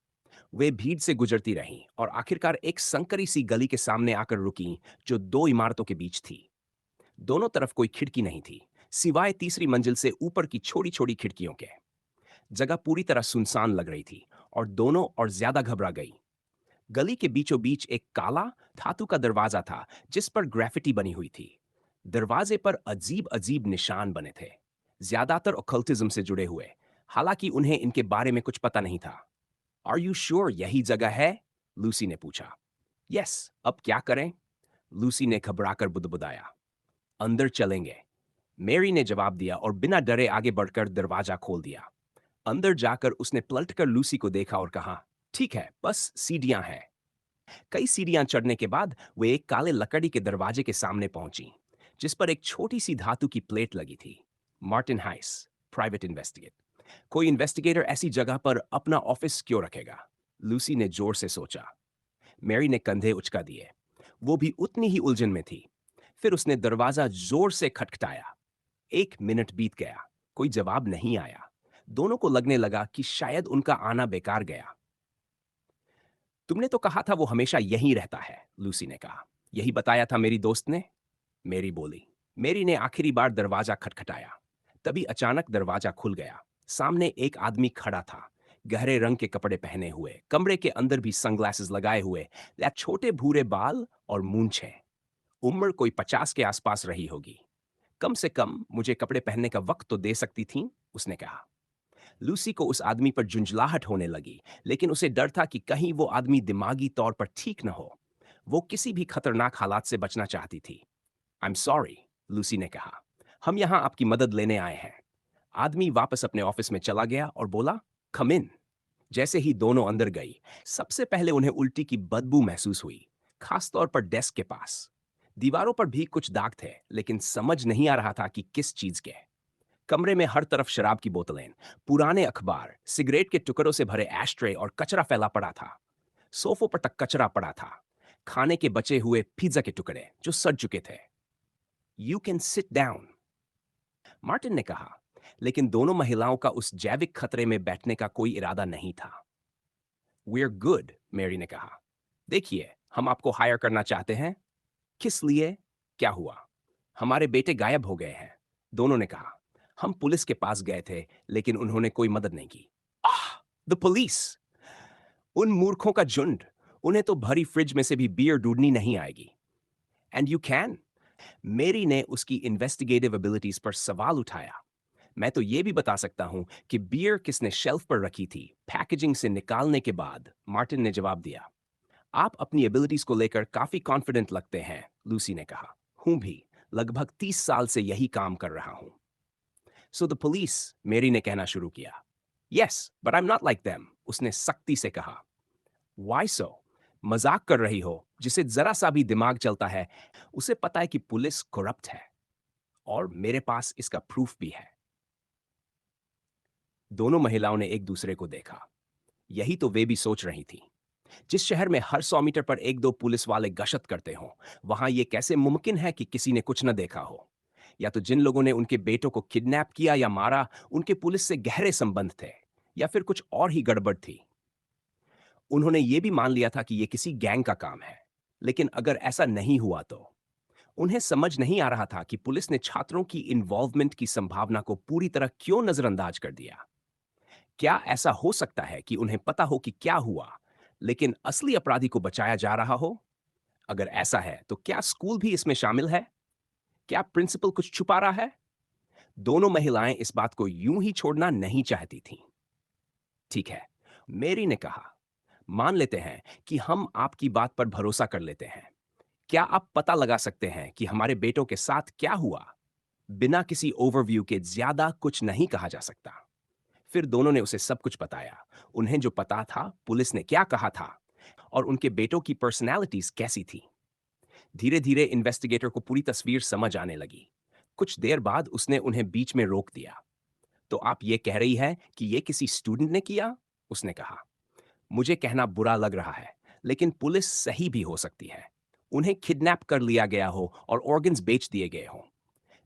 वे भीड़ से गुजरती रहीं और आखिरकार एक संकरी सी गली के सामने आकर रुकीं, जो दो इमारतों के बीच थी। दोनों तरफ कोई खिड़की नहीं थी, सिवाय तीसरी मंजिल से ऊपर की छोटी छोटी खिड़कियों के। जगह पूरी तरह सुनसान लग रही थी और दोनों और ज्यादा घबरा गई। गली के बीचों बीच एक काला धातु का दरवाजा था, जिस पर ग्राफिटी बनी हुई थी। दरवाजे पर अजीब अजीब निशान बने थे, ज्यादातर ओकल्टिज्म से जुड़े हुए, हालांकि उन्हें इनके बारे में कुछ पता नहीं था। आर यू श्योर यही जगह है? लूसी ने पूछा। यस, अब क्या करें? लूसी ने घबराकर बुदबुदाया। अंदर चलेंगे, मैरी ने जवाब दिया और बिना डरे आगे बढ़कर दरवाजा खोल दिया। अंदर जाकर उसने पलटकर लूसी को देखा और कहा, ठीक है, बस सीढ़ियां हैं। कई सीढ़ियां चढ़ने के बाद वे एक काले लकड़ी के दरवाजे के सामने पहुंची, जिस पर एक छोटी सी धातु की प्लेट लगी थी। मार्टिन हाइस, प्राइवेट इन्वेस्टिगेट। कोई इन्वेस्टिगेटर ऐसी जगह पर अपना ऑफिस क्यों रखेगा? लूसी ने जोर से सोचा। मैरी ने कंधे उचका दिए। वो भी उतनी ही उलझन में थी। फिर उसने दरवाजा जोर से खटखटाया। 1 मिनट बीत गया, कोई जवाब नहीं आया। दोनों को लगने लगा कि शायद उनका आना बेकार गया। तुमने तो कहा था वो हमेशा यहीं रहता है, लूसी ने कहा। यही बताया था मेरी दोस्त ने, मेरी बोली। मेरी ने आखिरी बार दरवाजा खटखटाया। तभी अचानक दरवाजा खुल गया। सामने एक आदमी खड़ा था, गहरे रंग के कपड़े पहने हुए, कमरे के अंदर भी सनग्लासेस लगाए हुए, या छोटे भूरे बाल और मूंछें। उम्र कोई 50 के आसपास रही होगी। कम से कम मुझे कपड़े पहनने का वक्त तो दे सकती थी, उसने कहा। लूसी को उस आदमी पर झुंझलाहट होने लगी, लेकिन उसे डर था कि कहीं वो आदमी दिमागी तौर पर ठीक न हो। वो किसी भी खतरनाक हालात से बचना चाहती थी। आई एम सॉरी, लूसी ने कहा। हम यहां आपकी मदद लेने आए हैं। आदमी वापस अपने ऑफिस में चला गया और बोला, कम इन। जैसे ही दोनों अंदर गई, सबसे पहले उन्हें उल्टी की बदबू महसूस हुई, खासतौर पर डेस्क के पास। दीवारों पर भी कुछ दाग थे, लेकिन समझ नहीं आ रहा था कि किस चीज के। कमरे में हर तरफ शराब की बोतलें, पुराने अखबार, सिगरेट के टुकड़ों से भरे एशट्रे और कचरा फैला पड़ा था। सोफों पर तक कचरा पड़ा था, खाने के बचे हुए पिज्जा के टुकड़े जो सड़ चुके थे। You can sit down, Martin ने कहा, लेकिन दोनों महिलाओं का उस जैविक खतरे में बैठने का कोई इरादा नहीं था। We're गुड, मैरी ने कहा। देखिए, हम आपको हायर करना चाहते हैं। किस लिए? क्या हुआ? हमारे बेटे गायब हो गए हैं, दोनों ने कहा। हम पुलिस के पास गए थे, लेकिन उन्होंने कोई मदद नहीं की। आह! The police! उन मूर्खों का झुंड! उन्हें तो भरी फ्रिज में से भी बियर ढूंढनी नहीं आएगी। And you can? मेरी ने उसकी इन्वेस्टिगेटिव एबिलिटीज पर सवाल उठाया। मैं तो ये भी बता सकता हूं कि बियर किसने शेल्फ पर रखी थी, पैकेजिंग से निकालने के बाद, मार्टिन ने जवाब दिया। आप अपनी एबिलिटीज को लेकर काफी कॉन्फिडेंट लगते हैं, लूसी ने कहा। हूं भी, लगभग 30 साल से यही काम कर रहा हूं। सो द पुलिस, मेरी ने कहना शुरू किया। Yes, but I am not like them, उसने सख्ती से कहा। वाई सो? मजाक कर रही हो? जिसे जरा सा भी दिमाग चलता है, उसे पता है कि पुलिस करप्ट है, और मेरे पास इसका प्रूफ भी है। दोनों महिलाओं ने एक दूसरे को देखा। यही तो वे भी सोच रही थी। जिस शहर में हर 100 मीटर पर एक दो पुलिस वाले गश्त करते हों, वहां यह कैसे मुमकिन है कि किसी ने कुछ न देखा हो? या तो जिन लोगों ने उनके बेटों को किडनैप किया या मारा, उनके पुलिस से गहरे संबंध थे, या फिर कुछ और ही गड़बड़ थी। उन्होंने ये भी मान लिया था कि यह किसी गैंग का काम है। लेकिन अगर ऐसा नहीं हुआ तो? उन्हें समझ नहीं आ रहा था कि पुलिस ने छात्रों की इन्वॉल्वमेंट की संभावना को पूरी तरह क्यों नजरअंदाज कर दिया। क्या ऐसा हो सकता है कि उन्हें पता हो कि क्या हुआ, लेकिन असली अपराधी को बचाया जा रहा हो? अगर ऐसा है, तो क्या स्कूल भी इसमें शामिल है? क्या प्रिंसिपल कुछ छुपा रहा है? दोनों महिलाएं इस बात को यूं ही छोड़ना नहीं चाहती थीं। ठीक है, मेरी ने कहा, मान लेते हैं कि हम आपकी बात पर भरोसा कर लेते हैं। क्या आप पता लगा सकते हैं कि हमारे बेटों के साथ क्या हुआ? बिना किसी ओवरव्यू के ज्यादा कुछ नहीं कहा जा सकता। फिर दोनों ने उसे सब कुछ बताया। उन्हें जो पता था, पुलिस ने क्या कहा था और उनके बेटों की पर्सनैलिटीज कैसी थी। धीरे धीरे इन्वेस्टिगेटर को पूरी तस्वीर समझ आने लगी। कुछ देर बाद उसने उन्हें बीच में रोक दिया। तो आप ये कह रही है कि ये किसी स्टूडेंट ने किया? उसने कहा। मुझे कहना बुरा लग रहा है, लेकिन पुलिस सही भी हो सकती है। उन्हें किडनैप कर लिया गया हो और ऑर्गन्स बेच दिए गए हों।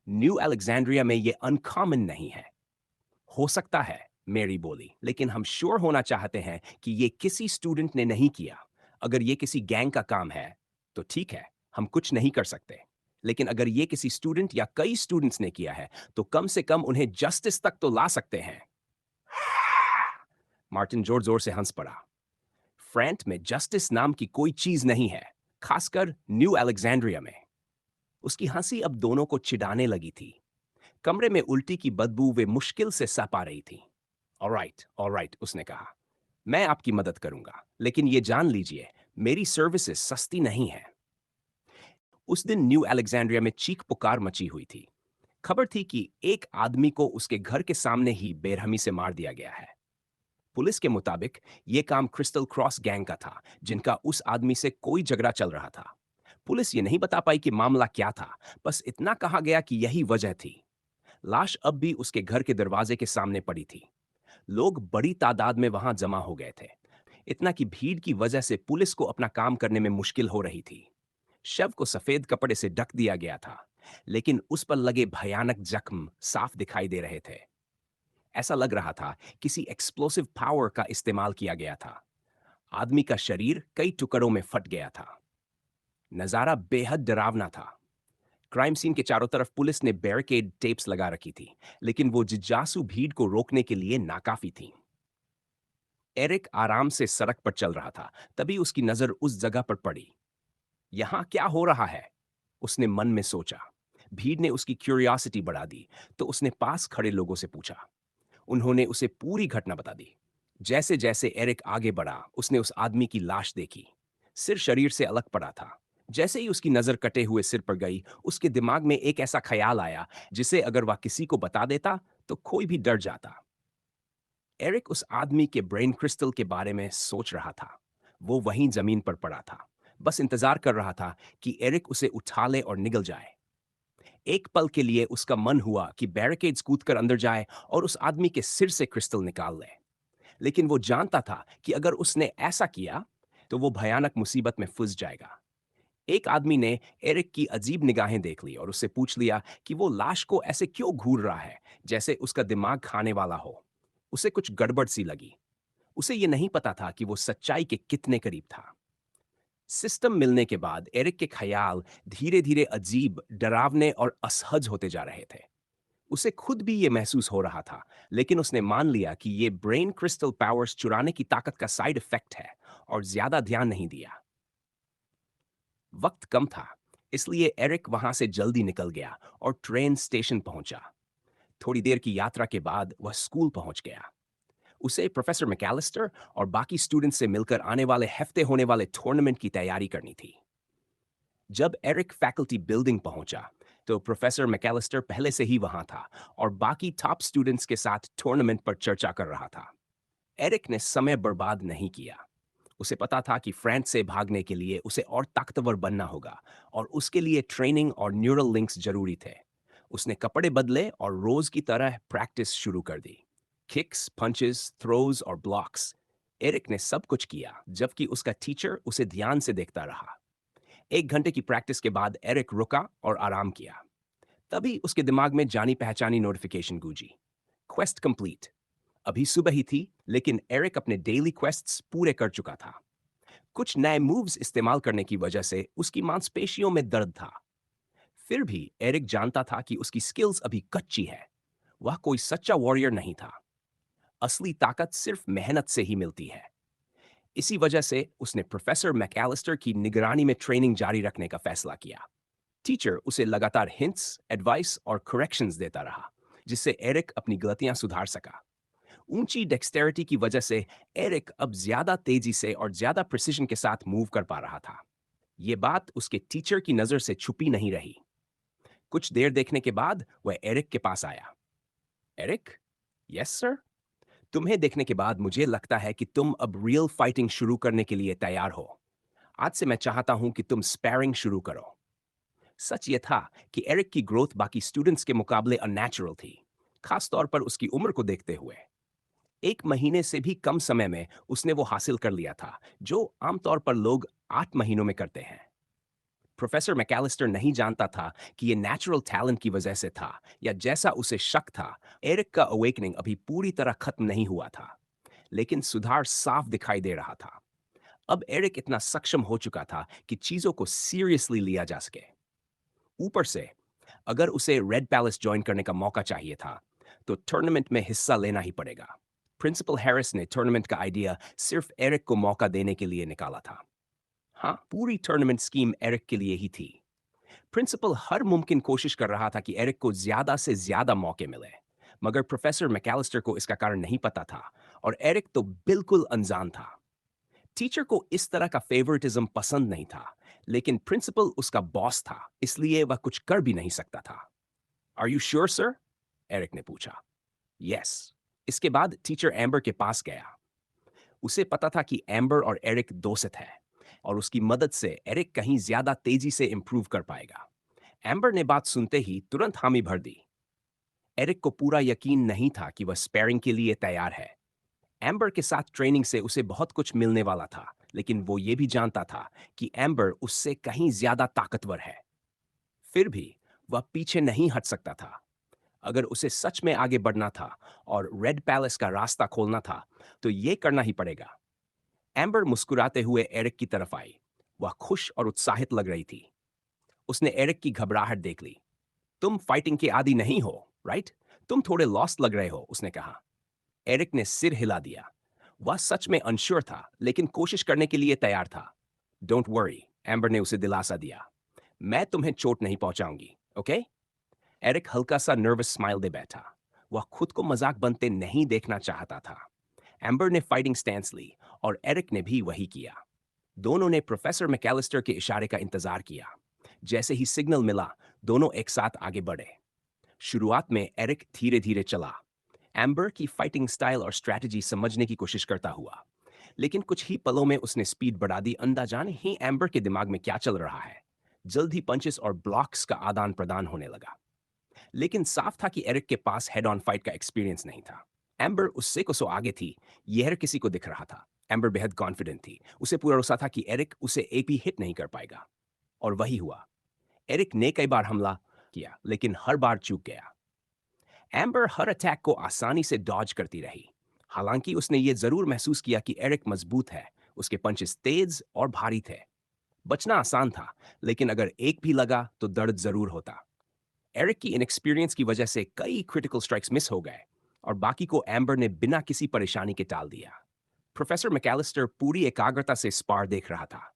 न्यू अलेक्जेंड्रिया में ये अनकॉमन नहीं है। हो सकता है, मेरी बोली, लेकिन हम श्योर होना चाहते हैं कि ये किसी स्टूडेंट ने नहीं किया। अगर ये किसी गैंग का काम है, तो ठीक है, हम कुछ नहीं कर सकते। लेकिन अगर ये किसी स्टूडेंट या कई स्टूडेंट्स ने किया है, तो कम से कम उन्हें जस्टिस तक तो ला सकते हैं। मार्टिन जोर जोर से हंस पड़ा। फ्रैंट में जस्टिस नाम की कोई चीज नहीं है, खासकर न्यू अलेक्जेंड्रिया में। उसकी हंसी अब दोनों को चिढ़ाने लगी थी। कमरे में उल्टी की बदबू वे मुश्किल से सह पा रही थी। ऑलराइट, उसने कहा। मैं आपकी मदद करूंगा, लेकिन ये जान लीजिए, मेरी सर्विसेज सस्ती नहीं है। उस दिन न्यू अलेक्जेंड्रिया में चीख पुकार मची हुई थी। खबर थी कि एक आदमी को उसके घर के सामने ही बेरहमी से मार दिया गया है। पुलिस के मुताबिक यह काम क्रिस्टल क्रॉस गैंग का था, जिनका उस आदमी से कोई झगड़ा चल रहा था। पुलिस ये नहीं बता पाई कि मामला क्या था, बस इतना कहा गया कि यही वजह थी। लाश अब भी उसके घर के दरवाजे के सामने पड़ी थी। लोग बड़ी तादाद में वहां जमा हो गए थे, इतना कि भीड़ की वजह से पुलिस को अपना काम करने में मुश्किल हो रही थी। शव को सफेद कपड़े से ढक दिया गया था, लेकिन उस पर लगे भयानक जख्म साफ दिखाई दे रहे थे। ऐसा लग रहा था किसी एक्सप्लोसिव पावर का इस्तेमाल किया गया था। आदमी का शरीर कई टुकड़ों में फट गया था। नजारा बेहद डरावना था। क्राइम सीन के चारों तरफ पुलिस ने बैरिकेड टेप्स लगा रखी थी, लेकिन वो जिज्ञासु भीड़ को रोकने के लिए नाकाफी थी। एरिक आराम से सड़क पर चल रहा था, तभी उसकी नजर उस जगह पर पड़ी। यहां क्या हो रहा है? उसने मन में सोचा। भीड़ ने उसकी क्यूरियोसिटी बढ़ा दी, तो उसने पास खड़े लोगों से पूछा। उन्होंने उसे पूरी घटना बता दी। जैसे जैसे एरिक आगे बढ़ा, उसने उस आदमी की लाश देखी। सिर शरीर से अलग पड़ा था। जैसे ही उसकी नजर कटे हुए सिर पर गई, उसके दिमाग में एक ऐसा ख्याल आया जिसे अगर वह किसी को बता देता तो कोई भी डर जाता। एरिक उस आदमी के ब्रेन क्रिस्टल के बारे में सोच रहा था। वो वहीं जमीन पर पड़ा था, बस इंतजार कर रहा था कि एरिक उसे उठा ले और निगल जाए। एक पल के लिए उसका मन हुआ कि बैरिकेड्स कूदकर अंदर जाए और उस आदमी के सिर से क्रिस्टल निकाल ले। लेकिन वो जानता था कि अगर उसने ऐसा किया, तो वो भयानक मुसीबत में फंस जाएगा। एक आदमी ने एरिक की अजीब निगाहें देख ली और उससे पूछ लिया कि वो लाश को ऐसे क्यों घूर रहा है, जैसे उसका दिमाग खाने वाला हो। उसे कुछ गड़बड़ सी लगी। उसे ये नहीं पता था कि वो सच्चाई के कितने करीब था। सिस्टम मिलने के बाद एरिक के ख्याल धीरे धीरे अजीब, डरावने और असहज होते जा रहे थे। उसे खुद भी ये महसूस हो रहा था, लेकिन उसने मान लिया कि ये ब्रेन क्रिस्टल पावर्स चुराने की ताकत का साइड इफेक्ट है और ज्यादा ध्यान नहीं दिया। वक्त कम था, इसलिए एरिक वहां से जल्दी निकल गया और ट्रेन स्टेशन पहुंचा। थोड़ी देर की यात्रा के बाद वह स्कूल पहुंच गया। उसे प्रोफेसर मैकेलिस्टर और बाकी स्टूडेंट्स से मिलकर आने वाले हफ्ते होने वाले टूर्नामेंट की तैयारी करनी थी। जब एरिक फैकल्टी बिल्डिंग पहुंचा, तो प्रोफेसर मैकेलिस्टर पहले से ही वहां था और बाकी टॉप स्टूडेंट्स के साथ टूर्नामेंट पर चर्चा कर रहा था। एरिक ने समय बर्बाद नहीं किया। उसे पता था कि फ्रांस से भागने के लिए उसे और ताकतवर बनना होगा और उसके लिए ट्रेनिंग और न्यूरल लिंक्स जरूरी थे। उसने कपड़े बदले और रोज की तरह प्रैक्टिस शुरू कर दी। किक्स, पंचेस, थ्रोज और ब्लॉक्स। एरिक ने सब कुछ किया, जबकि उसका टीचर उसे ध्यान से देखता रहा। 1 घंटे की प्रैक्टिस के बाद एरिक रुका और आराम किया। तभी उसके दिमाग में जानी पहचानी नोटिफिकेशन गूंजी। Quest complete. अभी सुबह ही थी, लेकिन एरिक अपने डेली क्वेस्ट्स पूरे कर चुका था। कुछ नए मूव्स इस्तेमाल करने की वजह से उसकी मांसपेशियों में दर्द था। फिर भी एरिक जानता था कि उसकी स्किल्स अभी कच्ची है। वह कोई सच्चा वॉरियर नहीं था। असली ताकत सिर्फ मेहनत से ही मिलती है। इसी वजह से उसने प्रोफेसर मैकेलिस्टर की निगरानी में ट्रेनिंग जारी रखने का फैसला किया। टीचर उसे लगातार हिंट्स, एडवाइस और करेक्शंस देता रहा, जिससे एरिक अपनी गलतियां सुधार सका। ऊंची डेक्सटेरिटी की वजह से एरिक अब ज्यादा तेजी से और ज्यादा प्रिसिजन के साथ मूव कर पा रहा था। ये बात उसके टीचर की नजर से छुपी नहीं रही। कुछ देर देखने के बाद वह एरिक के पास आया। एरिक? Yes sir? तुम्हें देखने के बाद मुझे लगता है कि तुम अब रियल फाइटिंग शुरू करने के लिए तैयार हो। आज से मैं चाहता हूं कि तुम स्पैरिंग शुरू करो। सच ये था कि एरिक की ग्रोथ बाकी स्टूडेंट्स के मुकाबले अननेचुरल थी, खास तौर पर उसकी उम्र को देखते हुए। 1 महीने से भी कम समय में उसने वो हासिल कर लिया था, जो आमतौर पर लोग 8 महीनों में करते हैं। प्रोफेसर मैकेलिस्टर नहीं जानता था कि ये नेचुरल टैलेंट की वजह से था या जैसा उसे शक था, एरिक का अवेकनिंग अभी पूरी तरह खत्म नहीं हुआ था, लेकिन सुधार साफ दिखाई दे रहा था। अब एरिक इतना सक्षम हो चुका था कि चीजों को सीरियसली लिया जा सके। ऊपर से, अगर उसे रेड पैलेस ज्वाइन करने का मौका चाहिए था, तो टूर्नामेंट में हिस्सा लेना ही पड़ेगा। प्रिंसिपल हैरिस ने टूर्नामेंट का आइडिया सिर्फ एरिक को मौका देने के लिए निकाला था। हाँ, पूरी टूर्नामेंट स्कीम एरिक के लिए ही थी। प्रिंसिपल हर मुमकिन कोशिश कर रहा था कि एरिक को ज्यादा से ज्यादा मौके मिले, मगर प्रोफेसर मैकेलिस्टर को इसका कारण नहीं पता था, और एरिक तो बिल्कुल अनजान था। टीचर को इस तरह का फेवरेटिज्म पसंद नहीं था, लेकिन प्रिंसिपल उसका बॉस था, इसलिए वह कुछ कर भी नहीं सकता था। Are you sure sir? Eric ने पूछा। यस। इसके बाद टीचर एम्बर के पास गया। उसे पता था कि एम्बर और एरिक दोस्त है, और उसकी मदद से एरिक कहीं ज्यादा तेजी से इंप्रूव कर पाएगा। एम्बर ने बात सुनते ही तुरंत हामी भर दी। एरिक को पूरा यकीन नहीं था कि वह स्पैरिंग के लिए तैयार है। एम्बर के साथ ट्रेनिंग से उसे बहुत कुछ मिलने वाला था, लेकिन वो ये भी जानता था कि एम्बर उससे कहीं ज्यादा ताकतवर है। फिर भी वह पीछे नहीं हट सकता था। अगर उसे सच में आगे बढ़ना था और रेड पैलेस का रास्ता खोलना था, तो ये करना ही पड़ेगा। एम्बर मुस्कुराते हुए एरिक की तरफ आई। वह खुश और उत्साहित लग रही थी। उसने एरिक की घबराहट देख ली। तुम फाइटिंग के आदी नहीं हो, राइट? तुम थोड़े लॉस्ट लग रहे हो, उसने कहा। एरिक ने सिर हिला दिया। वह सच में अनश्योर था, लेकिन कोशिश करने के लिए तैयार था। डोंट वरी, एम्बर ने उसे दिलासा दिया। मैं तुम्हें चोट नहीं पहुंचाऊंगी, ओके? एरिक हल्का सा नर्वस स्माइल दे बैठा। वह खुद को मजाक बनते नहीं देखना चाहता था। एम्बर ने फाइटिंग स्टैंस ली, और एरिक ने भी वही किया। दोनों ने प्रोफेसर मैकेलिस्टर के इशारे का इंतजार किया। जैसे ही सिग्नल मिला, दोनों एक साथ आगे बढ़े। शुरुआत में एरिक धीरे धीरे चला, एम्बर की फाइटिंग स्टाइल और स्ट्रैटेजी समझने की कोशिश करता हुआ। लेकिन कुछ ही पलों में उसने स्पीड बढ़ा दी, अंदाजाने ही एम्बर के दिमाग में क्या चल रहा है। जल्द ही पंचेस और ब्लॉक्स का आदान प्रदान होने लगा। लेकिन साफ था कि एरिक के पास हेड ऑन फाइट का एक्सपीरियंस नहीं था। एम्बर उससे को सो आगे थी, यह हर किसी को दिख रहा था। एम्बर बेहद कॉन्फिडेंट थी। उसे पूरा भरोसा था कि एरिक उसे एक भी हिट नहीं कर पाएगा। और वही हुआ। एरिक ने कई बार हमला किया, लेकिन हर बार चूक गया। एम्बर हर अटैक को आसानी से डॉज करती रही। हालांकि उसने ये जरूर महसूस किया कि एरिक मजबूत है। उसके पंचेस तेज और भारी थे। बचना आसान था, लेकिन अगर एक भी लगा तो दर्द जरूर होता। एरिक की इनएक्सपीरियंस की वजह से कई क्रिटिकल स्ट्राइक्स मिस हो गए, और बाकी को एम्बर ने बिना किसी परेशानी के टाल दिया। प्रोफेसर मैकेलिस्टर पूरी एकाग्रता से स्पार देख रहा था।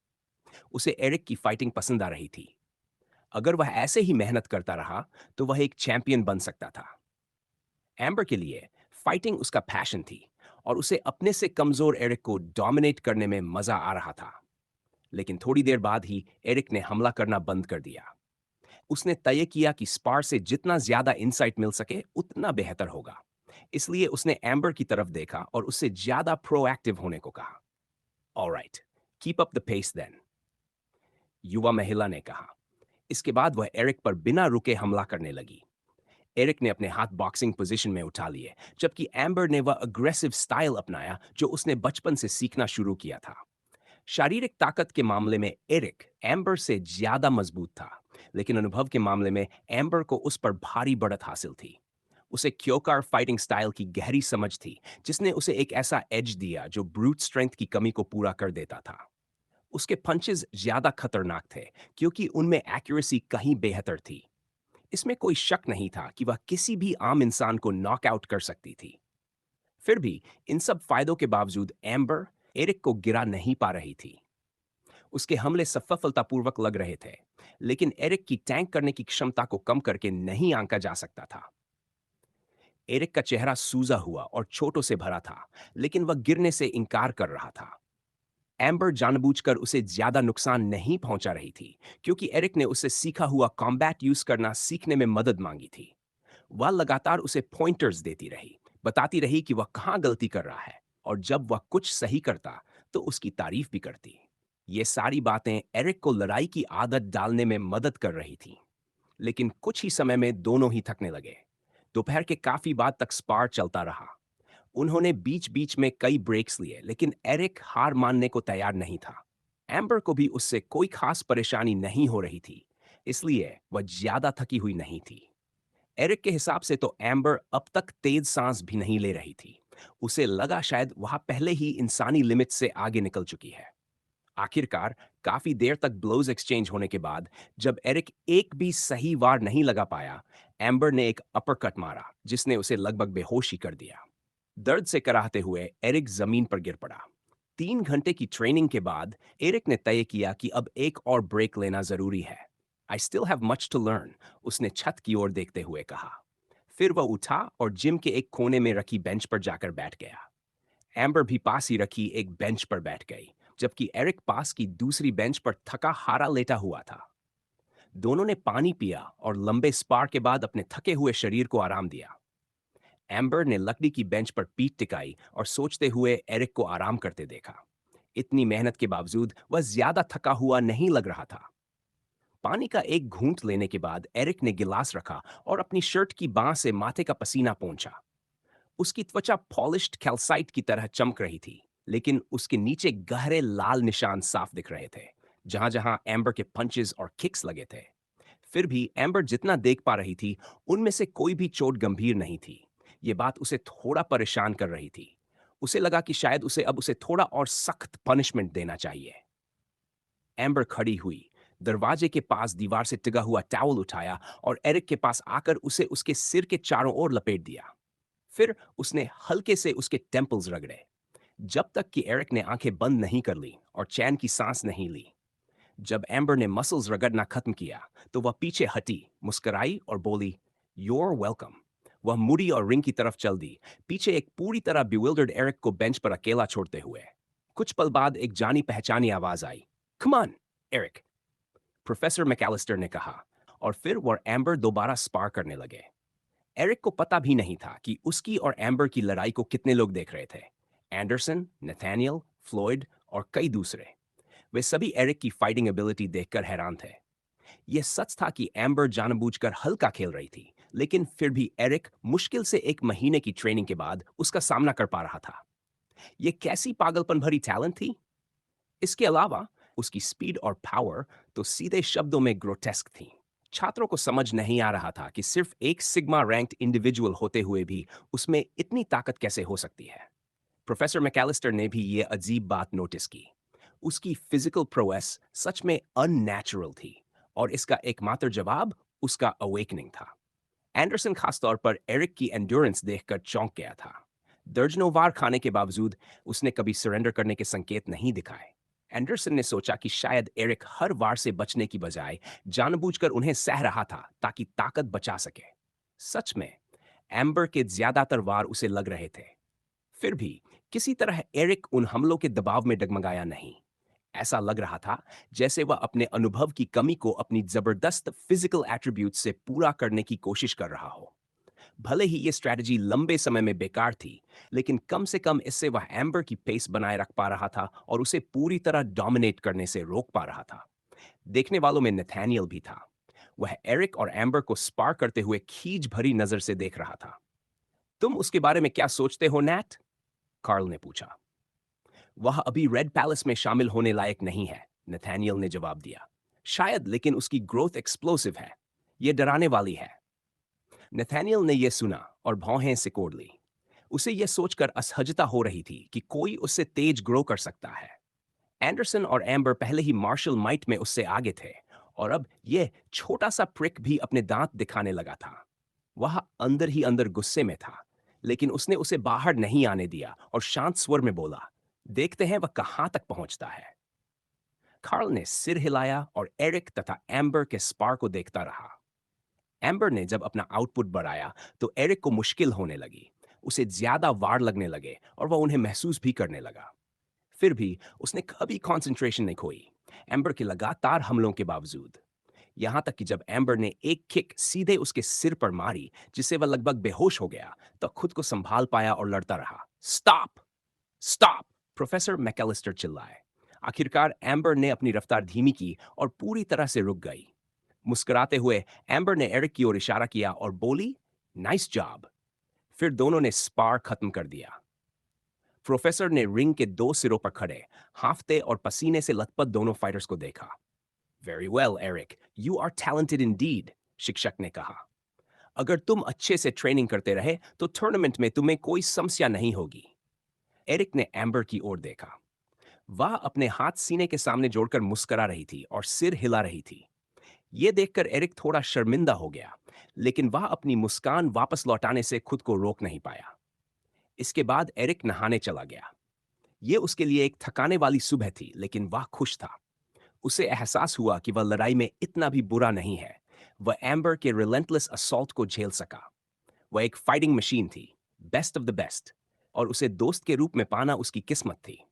उसे एरिक की फाइटिंग पसंद आ रही थी। अगर वह ऐसे ही मेहनत करता रहा, तो वह एक चैंपियन बन सकता था। एम्बर के लिए फाइटिंग उसका पैशन थी, और उसे अपने से कमजोर एरिक को डोमिनेट करने में मजा आ रहा था। लेकिन थोड़ी देर बाद ही एरिक ने हमला करना बंद कर दिया। उसने तय किया कि स्पार से जितना ज्यादा इंसाइट मिल सके उतना बेहतर होगा। इसलिए उसने एम्बर की तरफ देखा और उससे ज्यादा प्रोएक्टिव होने को कहा। Alright, keep up the pace then, युवा महिला ने कहा। इसके बाद वह एरिक पर बिना रुके हमला करने लगी। एरिक ने अपने हाथ बॉक्सिंग पोजीशन में उठा लिए, जबकि एम्बर ने वह अग्रेसिव स्टाइल अपनाया जो उसने बचपन से सीखना शुरू किया था। शारीरिक ताकत के मामले में एरिक एम्बर से ज्यादा मजबूत था, लेकिन अनुभव के मामले में एम्बर को उस पर भारी बढ़त हासिल थी। उसे क्योकार फाइटिंग स्टाइल की गहरी समझ थी, जिसने उसे एक ऐसा एज दिया जो ब्रूट स्ट्रेंथ की कमी को पूरा कर देता था। उसके पंचेस ज्यादा खतरनाक थे, क्योंकि उनमें एक्यूरेसी कहीं बेहतर थी। इसमें कोई शक नहीं था कि वह किसी भी आम इंसान को नॉकआउट कर सकती थी। फिर भी इन सब फायदों के बावजूद एम्बर एरिक को गिरा नहीं पा रही थी। उसके हमले सफलतापूर्वक लग रहे थे, लेकिन एरिक की टैंक करने की क्षमता को कम करके नहीं आंका जा सकता था। एरिक का चेहरा सूजा हुआ और छोटों से भरा था, लेकिन वह गिरने से इनकार कर रहा था। एम्बर जानबूझकर उसे ज्यादा नुकसान नहीं पहुंचा रही थी, क्योंकि एरिक ने उससे सीखा हुआ कॉम्बैट यूज करना सीखने में मदद मांगी थी। वह लगातार उसे पॉइंटर्स देती रही, बताती रही कि वह कहाँ गलती कर रहा है, और जब वह कुछ सही करता तो उसकी तारीफ भी करती। ये सारी बातें एरिक को लड़ाई की आदत डालने में मदद कर रही थी। लेकिन कुछ ही समय में दोनों ही थकने लगे। दोपहर के काफी बाद तक स्पार चलता रहा। उन्होंने बीच बीच में कई ब्रेक्स लिए, लेकिन एरिक हार मानने को तैयार नहीं था। एम्बर को भी उससे कोई खास परेशानी नहीं हो रही थी, इसलिए वह ज्यादा थकी हुई नहीं थी। एरिक के हिसाब से तो एम्बर अब तक तेज सांस भी नहीं ले रही थी। उसे लगा शायद वह पहले ही इंसानी लिमिट से आगे निकल चुकी है। आखिरकार काफी देर तक ब्लोज एक्सचेंज होने के बाद जब एरिक एक भी सही वार नहीं लगा पाया, एम्बर ने एक अपरकट मारा जिसने उसे लगभग बेहोशी कर दिया। दर्द से कराहते हुए एरिक जमीन पर गिर पड़ा। 3 घंटे की ट्रेनिंग के बाद एरिक ने तय किया कि अब एक और ब्रेक लेना जरूरी है। I still have much to learn, उसने छत की ओर देखते हुए कहा। फिर वह उठा और जिम के एक कोने में रखी बेंच पर जाकर बैठ गया। एम्बर भी पास ही रखी एक बेंच पर बैठ गई, जबकि एरिक पास की दूसरी बेंच पर थका हारा लेटा हुआ था। दोनों ने पानी पिया और लंबे स्पार के बाद अपने थके हुए शरीर को आराम दिया। एम्बर ने लकड़ी की बेंच पर पीठ टिकाई और सोचते हुए एरिक को आराम करते देखा। इतनी मेहनत के बावजूद वह ज्यादा थका हुआ नहीं लग रहा था। पानी का एक घूंट लेने के बाद एरिक ने गिलास रखा और अपनी शर्ट की बांह से माथे का पसीना पोंछा। उसकी त्वचा पॉलिश्ड कैल्साइट की तरह चमक रही थी, लेकिन उसके नीचे गहरे लाल निशान साफ दिख रहे थे, जहां जहां एम्बर के पंचेस और किक्स लगे थे। फिर भी एम्बर जितना देख पा रही थी, उनमें से कोई भी चोट गंभीर नहीं थी। ये बात उसे थोड़ा परेशान कर रही थी। उसे लगा कि शायद उसे थोड़ा और सख्त पनिशमेंट देना चाहिए। एम्बर खड़ी हुई, दरवाजे के पास दीवार से टिका हुआ टॉवल उठाया और एरिक के पास आकर उसे उसके सिर के चारों ओर लपेट दिया। फिर उसने हल्के से उसके टेम्पल्स रगड़े, जब तक कि एरिक ने आंखें बंद नहीं कर ली और चैन की सांस नहीं ली। जब एम्बर ने मसल्स रगड़ना खत्म किया, तो वह पीछे हटी, मुस्कुराई और बोली, "You're वेलकम।" वह मुड़ी और रिंग की तरफ चल दी, पीछे एक पूरी तरह bewildered एरिक को बेंच पर अकेला छोड़ते हुए। कुछ पल बाद एक जानी पहचानी आवाज आई, "Come on, Eric," professor McAllister ने कहा। और फिर वह एम्बर दोबारा स्पार करने लगे। एरिक को पता भी नहीं था कि उसकी और एम्बर की लड़ाई को कितने लोग देख रहे थे। एंडरसन, नथानियल, फ्लॉयड और कई दूसरे। वे सभी एरिक की फाइटिंग एबिलिटी देखकर हैरान थे। यह सच था कि एम्बर जानबूझकर हल्का खेल रही थी, लेकिन फिर भी एरिक मुश्किल से 1 महीने की ट्रेनिंग के बाद उसका सामना कर पा रहा था। यह कैसी पागलपन भरी टैलेंट थी! इसके अलावा उसकी स्पीड और पावर तो सीधे शब्दों में ग्रोटेस्क थी। छात्रों को समझ नहीं आ रहा था कि सिर्फ एक सिग्मा रैंक्ड इंडिविजुअल होते हुए भी उसमें इतनी ताकत कैसे हो सकती है। प्रोफेसर मैकेलिस्टर ने भी ये अजीब बात नोटिस की। उसकी फिजिकल प्रोएस सच में अननेचुरल थी, और इसका एकमात्र जवाब उसका अवेकनिंग था। एंडरसन खासतौर पर एरिक की एंड्योरेंस देखकर चौंक गया था। दर्जनों वार खाने के बावजूद उसने कभी सरेंडर करने के संकेत नहीं दिखाए। एंडरसन ने सोचा कि शायद एरिक हर वार से बचने की बजाय जानबूझकर उन्हें सह रहा था ताकि ताकत बचा सके। सच में एम्बर के ज्यादातर वार उसे लग रहे थे। फिर भी किसी तरह एरिक उन हमलों के दबाव में डगमगाया नहीं। ऐसा लग रहा था जैसे वह अपने अनुभव की कमी को अपनी जबरदस्त फिजिकल एट्रीब्यूट से पूरा करने की कोशिश कर रहा हो। भले ही ये स्ट्रैटेजी लंबे समय में बेकार थी, लेकिन कम से कम इससे वह एम्बर की पेस बनाए रख पा रहा था और उसे पूरी तरह डोमिनेट करने से रोक पा रहा था। देखने वालों में नथानियल भी था। वह एरिक और एम्बर को स्पार करते हुए खींच भरी नजर से देख रहा था। तुम उसके बारे में क्या सोचते हो, नैट? कार्ल ने पूछा। वह अभी रेड पैलेस में शामिल होने लायक नहीं है, नथानियल ने जवाब दिया। शायद, लेकिन उसकी ग्रोथ एक्सप्लोसिव है। यह डराने वाली है। नथानियल ने यह सुना और भौहें सिकोड़ ली। उसे यह सोचकर असहजता हो रही थी कि कोई उससे तेज ग्रो कर सकता है। एंडरसन और एम्बर पहले ही मार्शल माइट में उससे आगे थे, और अब यह छोटा सा प्रिक भी अपने दांत दिखाने लगा था। वह अंदर ही अंदर गुस्से में था, लेकिन उसने उसे बाहर नहीं आने दिया और शांत स्वर में बोला, देखते हैं वह कहां तक पहुंचता है। कार्ल ने सिर हिलाया और एरिक तथा एम्बर के स्पार को देखता रहा। एम्बर ने जब अपना आउटपुट बढ़ाया तो एरिक को मुश्किल होने लगी। उसे ज्यादा वार लगने लगे और वह उन्हें महसूस भी करने लगा। फिर भी उसने कभी कंसंट्रेशन नहीं खोई, एम्बर के लगातार हमलों के बावजूद। यहां तक कि जब एम्बर ने एक किक सीधे उसके सिर पर मारी जिससे वह लगभग बेहोश हो गया, तो खुद को संभाल पाया और लड़ता रहा। स्टॉप! स्टॉप! प्रोफेसर मैकेलिस्टर चिल्लाए। आखिरकार एम्बर ने अपनी रफ्तार धीमी की और पूरी तरह से रुक गई। मुस्कुराते हुए एम्बर ने एरिक की ओर इशारा किया और बोली, नाइस जॉब। फिर दोनों ने स्पार खत्म कर दिया। प्रोफेसर ने रिंग के दो सिरों पर खड़े, हांफते और पसीने से लथपथ दोनों फाइटर्स को देखा। Very well Eric, you are talented indeed, शिक्षक ने कहा। अगर तुम अच्छे से ट्रेनिंग करते रहे तो टूर्नामेंट में तुम्हें कोई समस्या नहीं होगी। एरिक ने एम्बर की ओर देखा। वह अपने हाथ सीने के सामने जोड़कर मुस्करा रही थी और सिर हिला रही थी। यह देखकर एरिक थोड़ा शर्मिंदा हो गया, लेकिन वह अपनी मुस्कान वापस लौटाने से खुद को रोक नहीं पाया। इसके बाद एरिक नहाने चला गया। यह उसके लिए एक थकाने वाली सुबह थी, लेकिन वह खुश था। उसे एहसास हुआ कि वह लड़ाई में इतना भी बुरा नहीं है। वह एम्बर के रिलेंटलेस असॉल्ट को झेल सका। वह एक फाइटिंग मशीन थी, बेस्ट ऑफ द बेस्ट, और उसे दोस्त के रूप में पाना उसकी किस्मत थी।